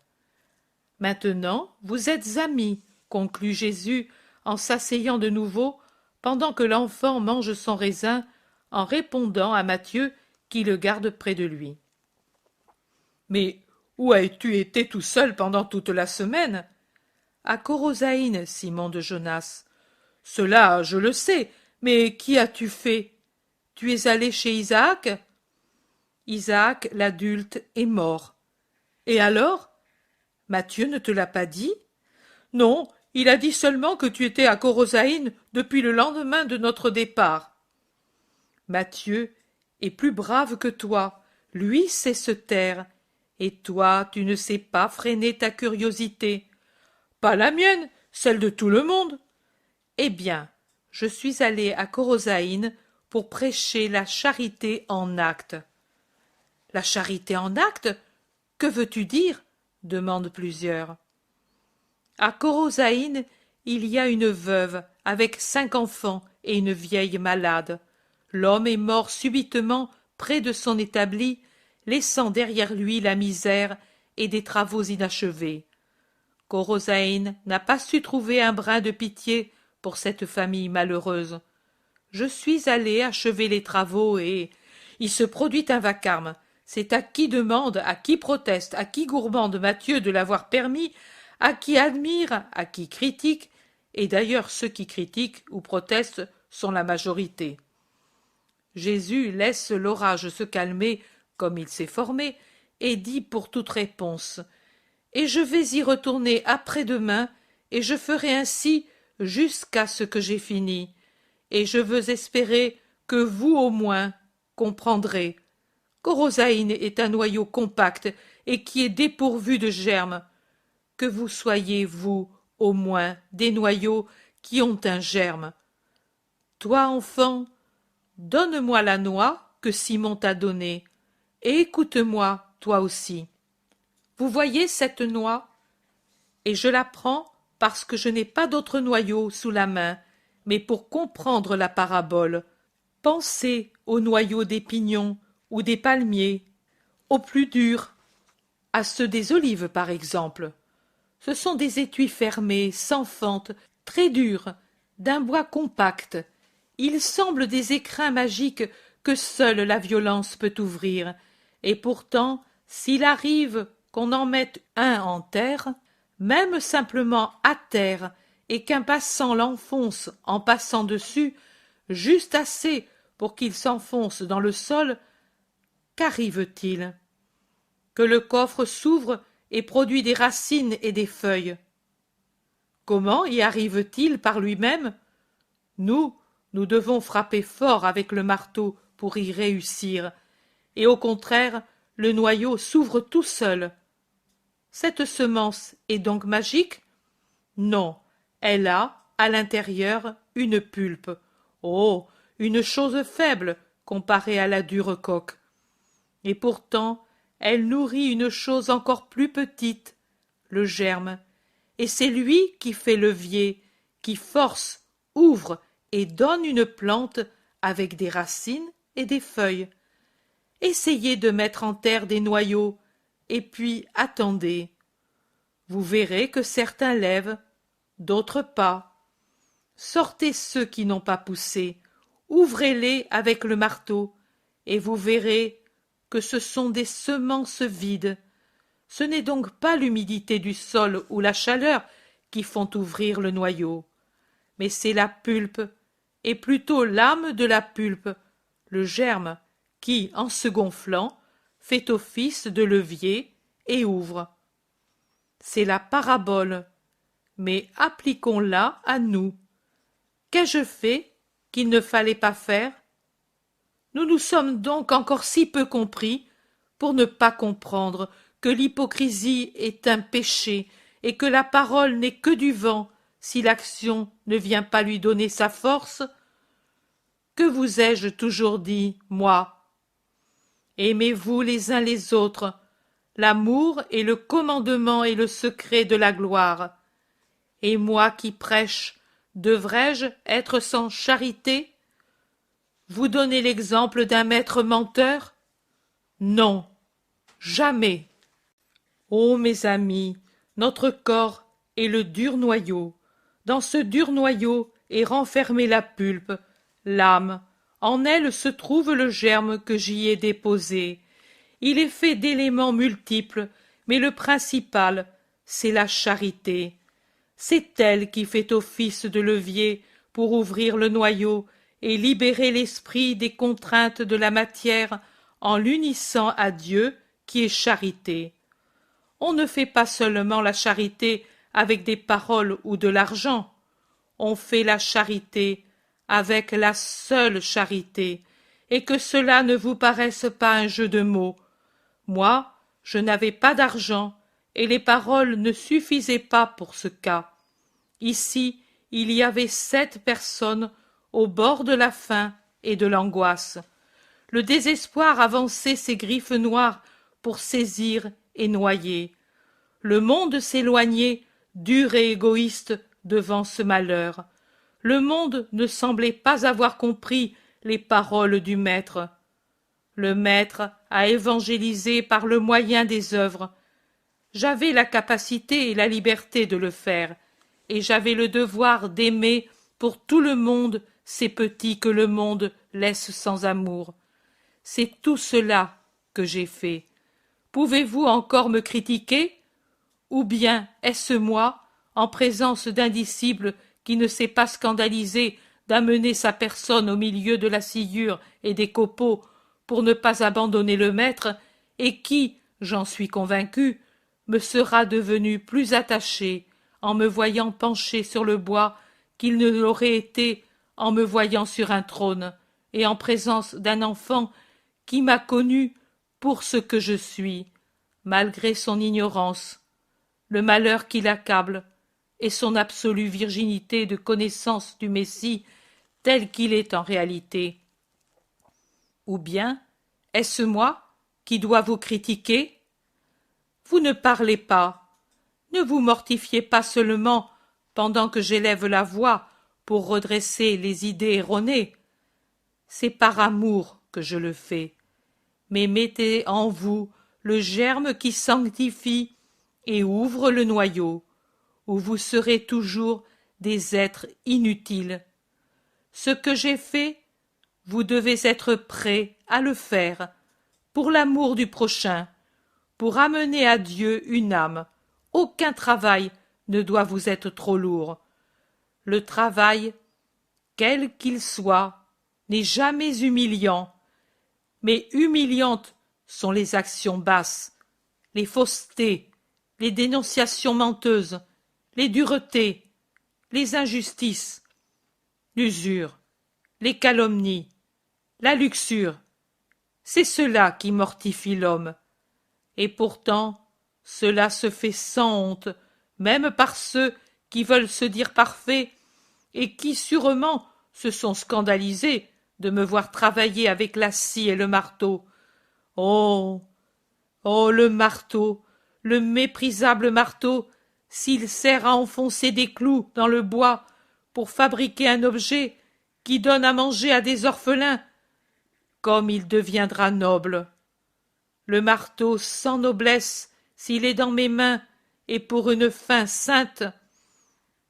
Speaker 1: Maintenant, vous êtes amis, conclut Jésus en s'asseyant de nouveau pendant que l'enfant mange son raisin en répondant à Matthieu qui le garde près de lui. Mais où as-tu été tout seul pendant toute la semaine? À Corosaïne, Simon de Jonas. Cela, je le sais, mais qu'y as-tu fait? Tu es allé chez Isaac? Isaac, l'adulte, est mort. Et alors? Matthieu ne te l'a pas dit? Non, il a dit seulement que tu étais à Corosaïne depuis le lendemain de notre départ. Matthieu est plus brave que toi, lui sait se taire, et toi tu ne sais pas freiner ta curiosité. Pas la mienne, celle de tout le monde. Eh bien, je suis allé à Corosaïne pour prêcher la charité en actes. La charité en actes? Que veux-tu dire? Demandent plusieurs. À Corosaïne, il y a une veuve avec 5 enfants et une vieille malade. L'homme est mort subitement près de son établi, laissant derrière lui la misère et des travaux inachevés. Corosaïne n'a pas su trouver un brin de pitié pour cette famille malheureuse. Je suis allé achever les travaux et il se produit un vacarme. C'est à qui demande, à qui proteste, à qui gourmande Matthieu de l'avoir permis, à qui admire, à qui critique, et d'ailleurs ceux qui critiquent ou protestent sont la majorité. Jésus laisse l'orage se calmer comme il s'est formé, et dit pour toute réponse: Et je vais y retourner après-demain, et je ferai ainsi jusqu'à ce que j'ai fini. Et je veux espérer que vous au moins comprendrez. Corosaïne est un noyau compact et qui est dépourvu de germes. Que vous soyez, vous, au moins, des noyaux qui ont un germe. Toi, enfant, donne-moi la noix que Simon t'a donnée, et écoute-moi, toi aussi. Vous voyez cette noix? Et je la prends parce que je n'ai pas d'autre noyau sous la main, mais pour comprendre la parabole. Pensez au noyau des pignons ou des palmiers, aux plus durs, à ceux des olives par exemple. Ce sont des étuis fermés, sans fente, très durs, d'un bois compact. Ils semblent des écrins magiques que seule la violence peut ouvrir, et pourtant, s'il arrive qu'on en mette un en terre, même simplement à terre, et qu'un passant l'enfonce en passant dessus, juste assez pour qu'il s'enfonce dans le sol, qu'arrive-t-il? Que le coffre s'ouvre et produit des racines et des feuilles. Comment y arrive-t-il par lui-même? Nous devons frapper fort avec le marteau pour y réussir, et au contraire, le noyau s'ouvre tout seul. Cette semence est donc magique? Non, elle a, à l'intérieur, une pulpe. Oh, une chose faible comparée à la dure coque. Et pourtant, elle nourrit une chose encore plus petite, le germe, et c'est lui qui fait levier, qui force, ouvre et donne une plante avec des racines et des feuilles. Essayez de mettre en terre des noyaux, et puis attendez. Vous verrez que certains lèvent, d'autres pas. Sortez ceux qui n'ont pas poussé, ouvrez-les avec le marteau, et vous verrez que ce sont des semences vides. Ce n'est donc pas l'humidité du sol ou la chaleur qui font ouvrir le noyau, mais c'est la pulpe, et plutôt l'âme de la pulpe, le germe, qui, en se gonflant, fait office de levier et ouvre. C'est la parabole, mais appliquons-la à nous. Qu'ai-je fait qu'il ne fallait pas faire? Nous nous sommes donc encore si peu compris pour ne pas comprendre que l'hypocrisie est un péché et que la parole n'est que du vent si l'action ne vient pas lui donner sa force. Que vous ai-je toujours dit, moi? Aimez-vous les uns les autres, L'amour est le commandement et le secret de la gloire. Et moi qui prêche, devrais-je être sans charité? Vous donnez l'exemple d'un maître menteur? Non, jamais. Ô mes amis, notre corps est le dur noyau. Dans ce dur noyau est renfermée la pulpe, l'âme. En elle se trouve le germe que j'y ai déposé. Il est fait d'éléments multiples, mais le principal, c'est la charité. C'est elle qui fait office de levier pour ouvrir le noyau et libérer l'esprit des contraintes de la matière en l'unissant à Dieu qui est charité. On ne fait pas seulement la charité avec des paroles ou de l'argent, on fait la charité avec la seule charité, et que cela ne vous paraisse pas un jeu de mots. Moi, je n'avais pas d'argent, et les paroles ne suffisaient pas pour ce cas. Ici, il y avait 7 personnes au bord de la faim et de l'angoisse. Le désespoir avançait ses griffes noires pour saisir et noyer. Le monde s'éloignait, dur et égoïste, devant ce malheur. Le monde ne semblait pas avoir compris les paroles du Maître. Le Maître a évangélisé par le moyen des œuvres. J'avais la capacité et la liberté de le faire, et j'avais le devoir d'aimer pour tout le monde ces petits que le monde laisse sans amour. C'est tout cela que j'ai fait. Pouvez-vous encore me critiquer? Ou bien est-ce moi, en présence d'un disciple qui ne s'est pas scandalisé d'amener sa personne au milieu de la sciure et des copeaux pour ne pas abandonner le maître, et qui, j'en suis convaincu, me sera devenu plus attaché en me voyant penché sur le bois qu'il ne l'aurait été en me voyant sur un trône et en présence d'un enfant qui m'a connu pour ce que je suis, malgré son ignorance, le malheur qui l'accable, et son absolue virginité de connaissance du Messie tel qu'il est en réalité. Ou bien, est-ce moi qui dois vous critiquer? Vous ne parlez pas, ne vous mortifiez pas seulement pendant que j'élève la voix pour redresser les idées erronées. C'est par amour que je le fais, mais mettez en vous le germe qui sanctifie et ouvre le noyau, où vous serez toujours des êtres inutiles. Ce que j'ai fait, vous devez être prêts à le faire, pour l'amour du prochain, pour amener à Dieu une âme. Aucun travail ne doit vous être trop lourd. Le travail, quel qu'il soit, n'est jamais humiliant, mais humiliantes sont les actions basses, les faussetés, les dénonciations menteuses, les duretés, les injustices, l'usure, les calomnies, la luxure. C'est cela qui mortifie l'homme. Et pourtant, cela se fait sans honte, même par ceux qui veulent se dire parfaits et qui sûrement se sont scandalisés de me voir travailler avec la scie et le marteau. Oh, oh, le marteau, le méprisable marteau, s'il sert à enfoncer des clous dans le bois pour fabriquer un objet qui donne à manger à des orphelins, comme il deviendra noble. Le marteau sans noblesse, s'il est dans mes mains et pour une fin sainte,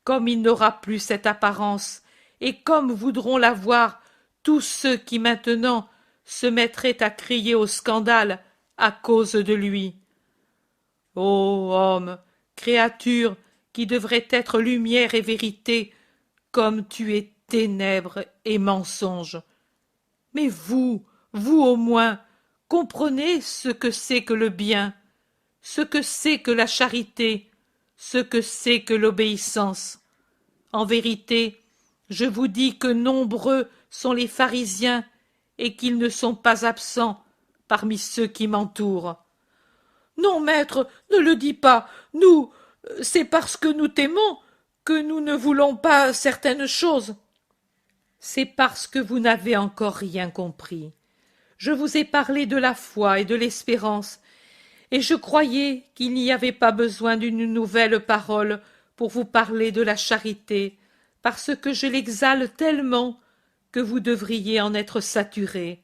Speaker 1: comme il n'aura plus cette apparence, et comme voudront l'avoir tous ceux qui maintenant se mettraient à crier au scandale à cause de lui. Ô homme, créature qui devrait être lumière et vérité, comme tu es ténèbres et mensonge. Mais vous au moins, comprenez ce que c'est que le bien, ce que c'est que la charité, ce que c'est que l'obéissance. En vérité, je vous dis que nombreux sont les pharisiens et qu'ils ne sont pas absents parmi ceux qui m'entourent. Non, maître, ne le dis pas. Nous, c'est parce que nous t'aimons que nous ne voulons pas certaines choses. C'est parce que vous n'avez encore rien compris. Je vous ai parlé de la foi et de l'espérance, et je croyais qu'il n'y avait pas besoin d'une nouvelle parole pour vous parler de la charité, parce que je l'exhale tellement que vous devriez en être saturé.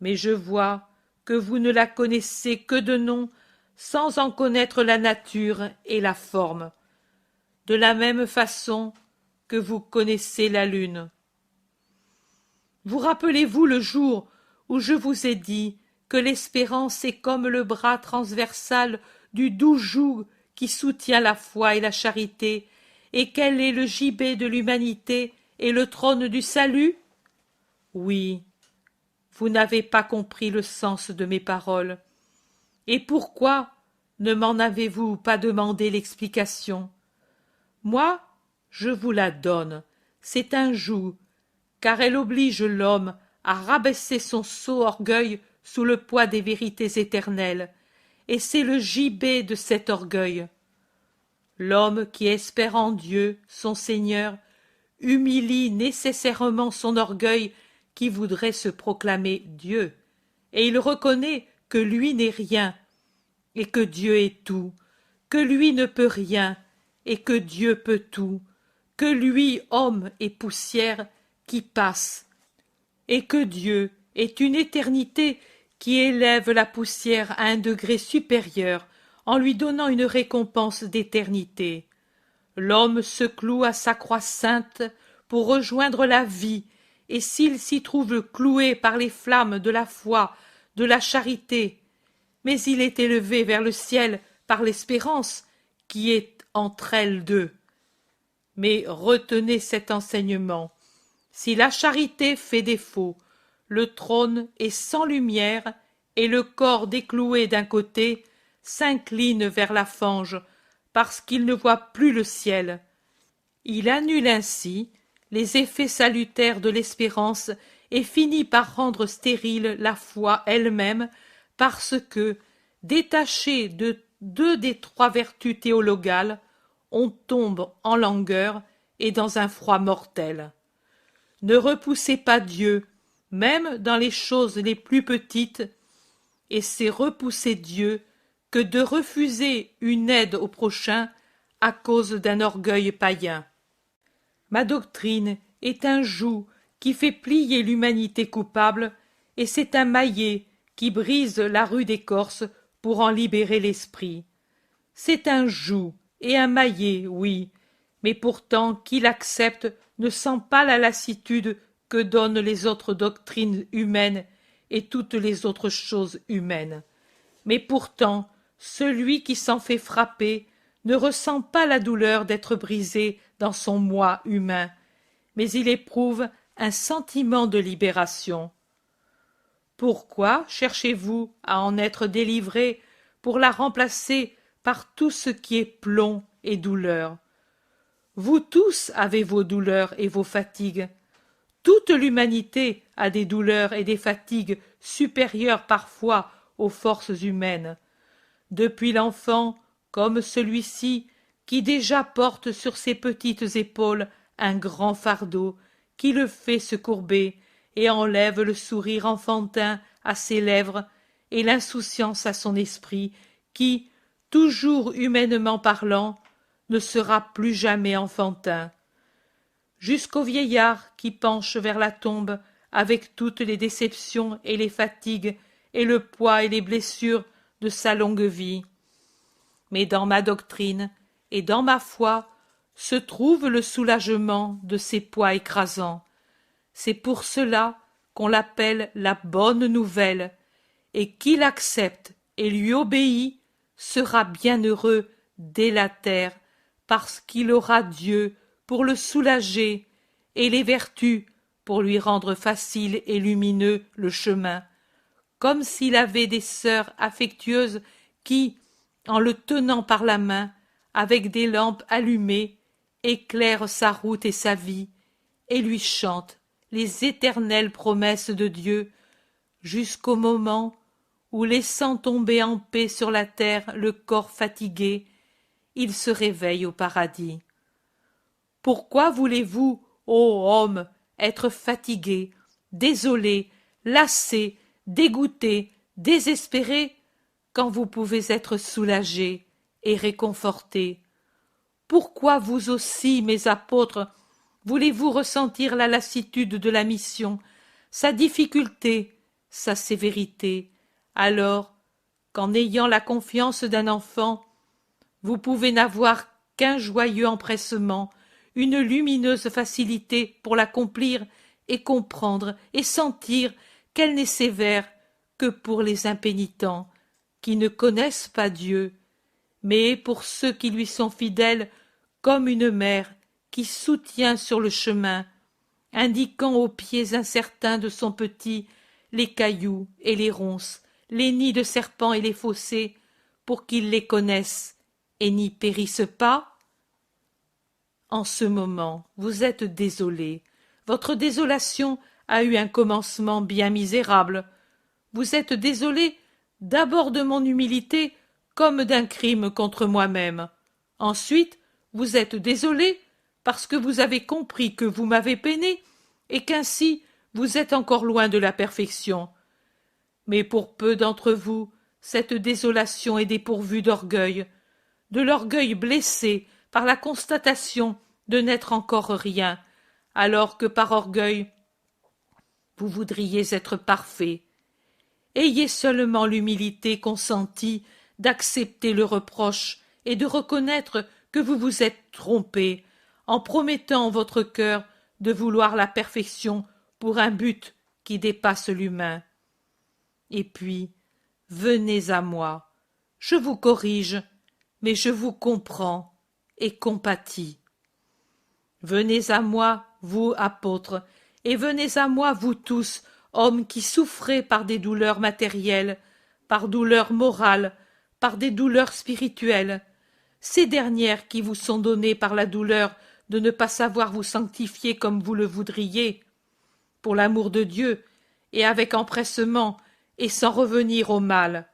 Speaker 1: Mais je vois que vous ne la connaissez que de nom, sans en connaître la nature et la forme, de la même façon que vous connaissez la lune. Vous rappelez-vous le jour où je vous ai dit que l'espérance est comme le bras transversal du doux joug qui soutient la foi et la charité, et qu'elle est le gibet de l'humanité et le trône du salut? Oui, vous n'avez pas compris le sens de mes paroles. Et pourquoi ne m'en avez-vous pas demandé l'explication? Moi, je vous la donne, c'est un joug, car elle oblige l'homme à rabaisser son sot orgueil sous le poids des vérités éternelles, et c'est le gibet de cet orgueil. L'homme qui espère en Dieu, son Seigneur, humilie nécessairement son orgueil qui voudrait se proclamer Dieu, et il reconnaît que lui n'est rien, et que Dieu est tout, que lui ne peut rien, et que Dieu peut tout, que lui, homme et poussière, qui passe, et que Dieu est une éternité qui élève la poussière à un degré supérieur en lui donnant une récompense d'éternité. L'homme se cloue à sa croix sainte pour rejoindre la vie, et s'il s'y trouve cloué par les flammes de la foi, de la charité, mais il est élevé vers le ciel par l'espérance qui est entre elles deux. Mais retenez cet enseignement. Si la charité fait défaut, le trône est sans lumière, et le corps décloué d'un côté s'incline vers la fange, parce qu'il ne voit plus le ciel. Il annule ainsi les effets salutaires de l'espérance et finit par rendre stérile la foi elle-même, parce que, détaché de deux des trois vertus théologales, on tombe en langueur et dans un froid mortel. Ne repoussez pas Dieu, même dans les choses les plus petites, et c'est repousser Dieu que de refuser une aide au prochain à cause d'un orgueil païen. Ma doctrine est un joug qui fait plier l'humanité coupable, et c'est un maillet qui brise la rude écorce pour en libérer l'esprit. C'est un joug et un maillet, oui, mais pourtant qui l'accepte ne sent pas la lassitude que donnent les autres doctrines humaines et toutes les autres choses humaines. Mais pourtant, celui qui s'en fait frapper ne ressent pas la douleur d'être brisé dans son moi humain, mais il éprouve un sentiment de libération. Pourquoi cherchez-vous à en être délivré pour la remplacer par tout ce qui est plomb et douleur? Vous tous avez vos douleurs et vos fatigues. Toute l'humanité a des douleurs et des fatigues supérieures parfois aux forces humaines. Depuis l'enfant, comme celui-ci, qui déjà porte sur ses petites épaules un grand fardeau, qui le fait se courber et enlève le sourire enfantin à ses lèvres et l'insouciance à son esprit, qui, toujours humainement parlant, ne sera plus jamais enfantin. Jusqu'au vieillard qui penche vers la tombe avec toutes les déceptions et les fatigues et le poids et les blessures de sa longue vie. Mais dans ma doctrine et dans ma foi se trouve le soulagement de ces poids écrasants. C'est pour cela qu'on l'appelle la bonne nouvelle, et qui l'accepte et lui obéit sera bienheureux dès la terre, parce qu'il aura Dieu pour le soulager et les vertus pour lui rendre facile et lumineux le chemin, comme s'il avait des sœurs affectueuses qui, en le tenant par la main, avec des lampes allumées, éclairent sa route et sa vie, et lui chantent les éternelles promesses de Dieu, jusqu'au moment où, laissant tomber en paix sur la terre le corps fatigué, il se réveille au paradis. Pourquoi voulez-vous, ô homme, être fatigué, désolé, lassé, dégoûté, désespéré? quand vous pouvez être soulagés et réconfortés? Pourquoi vous aussi, mes apôtres, voulez-vous ressentir la lassitude de la mission, sa difficulté, sa sévérité, alors qu'en ayant la confiance d'un enfant, vous pouvez n'avoir qu'un joyeux empressement, une lumineuse facilité pour l'accomplir et comprendre et sentir qu'elle n'est sévère que pour les impénitents, qui ne connaissent pas Dieu, mais pour ceux qui lui sont fidèles, comme une mère qui soutient sur le chemin, indiquant aux pieds incertains de son petit les cailloux et les ronces, les nids de serpents et les fossés, pour qu'ils les connaissent et n'y périssent pas? En ce moment, vous êtes désolé. Votre désolation a eu un commencement bien misérable. Vous êtes désolé d'abord de mon humilité comme d'un crime contre moi-même. Ensuite, vous êtes désolé parce que vous avez compris que vous m'avez peiné et qu'ainsi vous êtes encore loin de la perfection. Mais pour peu d'entre vous, cette désolation est dépourvue d'orgueil, de l'orgueil blessé par la constatation de n'être encore rien, alors que par orgueil vous voudriez être parfait. Ayez seulement l'humilité consentie d'accepter le reproche et de reconnaître que vous vous êtes trompé en promettant en votre cœur de vouloir la perfection pour un but qui dépasse l'humain. Et puis, venez à moi. Je vous corrige, mais je vous comprends et compatis. Venez à moi, vous, apôtres, et venez à moi, vous tous, hommes qui souffrez par des douleurs matérielles, par douleurs morales, par des douleurs spirituelles, ces dernières qui vous sont données par la douleur de ne pas savoir vous sanctifier comme vous le voudriez, pour l'amour de Dieu, et avec empressement, et sans revenir au mal.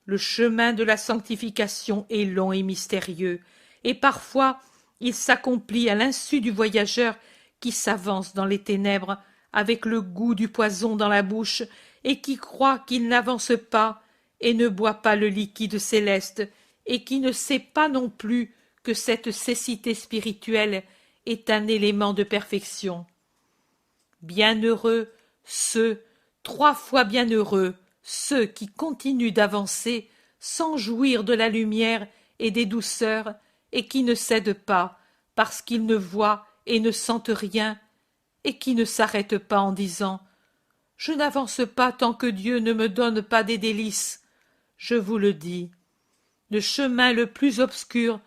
Speaker 1: Le chemin de la sanctification est long et mystérieux, et parfois il s'accomplit à l'insu du voyageur qui s'avance dans les ténèbres avec le goût du poison dans la bouche et qui croit qu'il n'avance pas et ne boit pas le liquide céleste et qui ne sait pas non plus que cette cécité spirituelle est un élément de perfection. Bienheureux ceux, 3 fois bienheureux, ceux qui continuent d'avancer sans jouir de la lumière et des douceurs et qui ne cèdent pas parce qu'ils ne voient et ne sentent rien et qui ne s'arrêtent pas en disant « Je n'avance pas tant que Dieu ne me donne pas des délices. » Je vous le dis, le chemin le plus obscur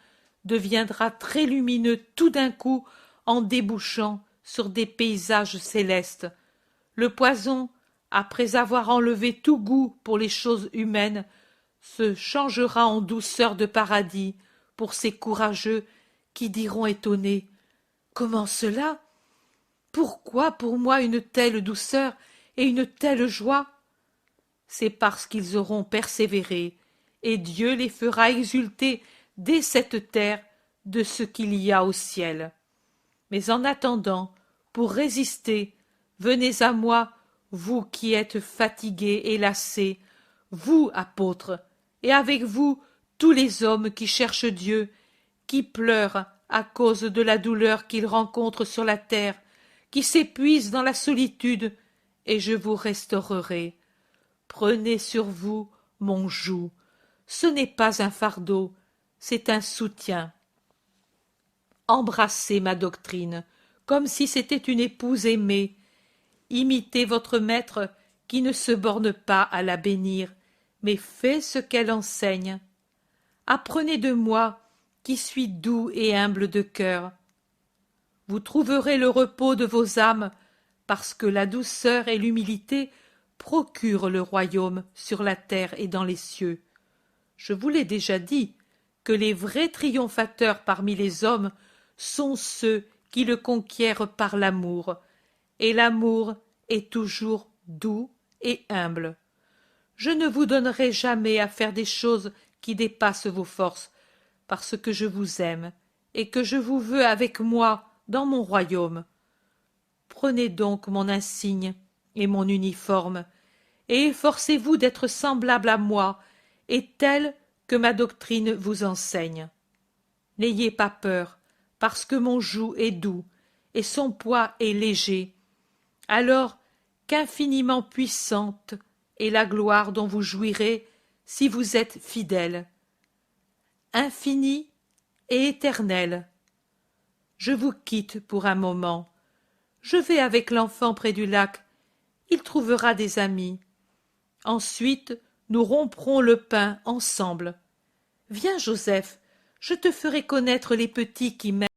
Speaker 1: deviendra très lumineux tout d'un coup en débouchant sur des paysages célestes. Le poison, après avoir enlevé tout goût pour les choses humaines, se changera en douceur de paradis pour ces courageux qui diront étonnés « Comment cela? Pourquoi pour moi une telle douceur et une telle joie? » C'est parce qu'ils auront persévéré, et Dieu les fera exulter dès cette terre de ce qu'il y a au ciel. Mais en attendant, pour résister, venez à moi, vous qui êtes fatigués et lassés, vous, apôtres, et avec vous tous les hommes qui cherchent Dieu, qui pleurent à cause de la douleur qu'ils rencontrent sur la terre, qui s'épuisent dans la solitude, et je vous restaurerai. Prenez sur vous mon joug. Ce n'est pas un fardeau, c'est un soutien. Embrassez ma doctrine, comme si c'était une épouse aimée. Imitez votre maître qui ne se borne pas à la bénir, mais fait ce qu'elle enseigne. Apprenez de moi, qui suis doux et humble de cœur. Vous trouverez le repos de vos âmes, parce que la douceur et l'humilité procurent le royaume sur la terre et dans les cieux. Je vous l'ai déjà dit, que les vrais triomphateurs parmi les hommes sont ceux qui le conquièrent par l'amour, et l'amour est toujours doux et humble. Je ne vous donnerai jamais à faire des choses qui dépassent vos forces, parce que je vous aime, et que je vous veux avec moi dans mon royaume. Prenez donc mon insigne et mon uniforme, et efforcez-vous d'être semblable à moi, et tel que ma doctrine vous enseigne. N'ayez pas peur, parce que mon joug est doux, et son poids est léger. Alors qu'infiniment puissante est la gloire dont vous jouirez si vous êtes fidèles. Infinie et éternelle. Je vous quitte pour un moment. Je vais avec l'enfant près du lac. Il trouvera des amis. Ensuite, nous romprons le pain ensemble. Viens, Joseph, je te ferai connaître les petits qui m'aiment.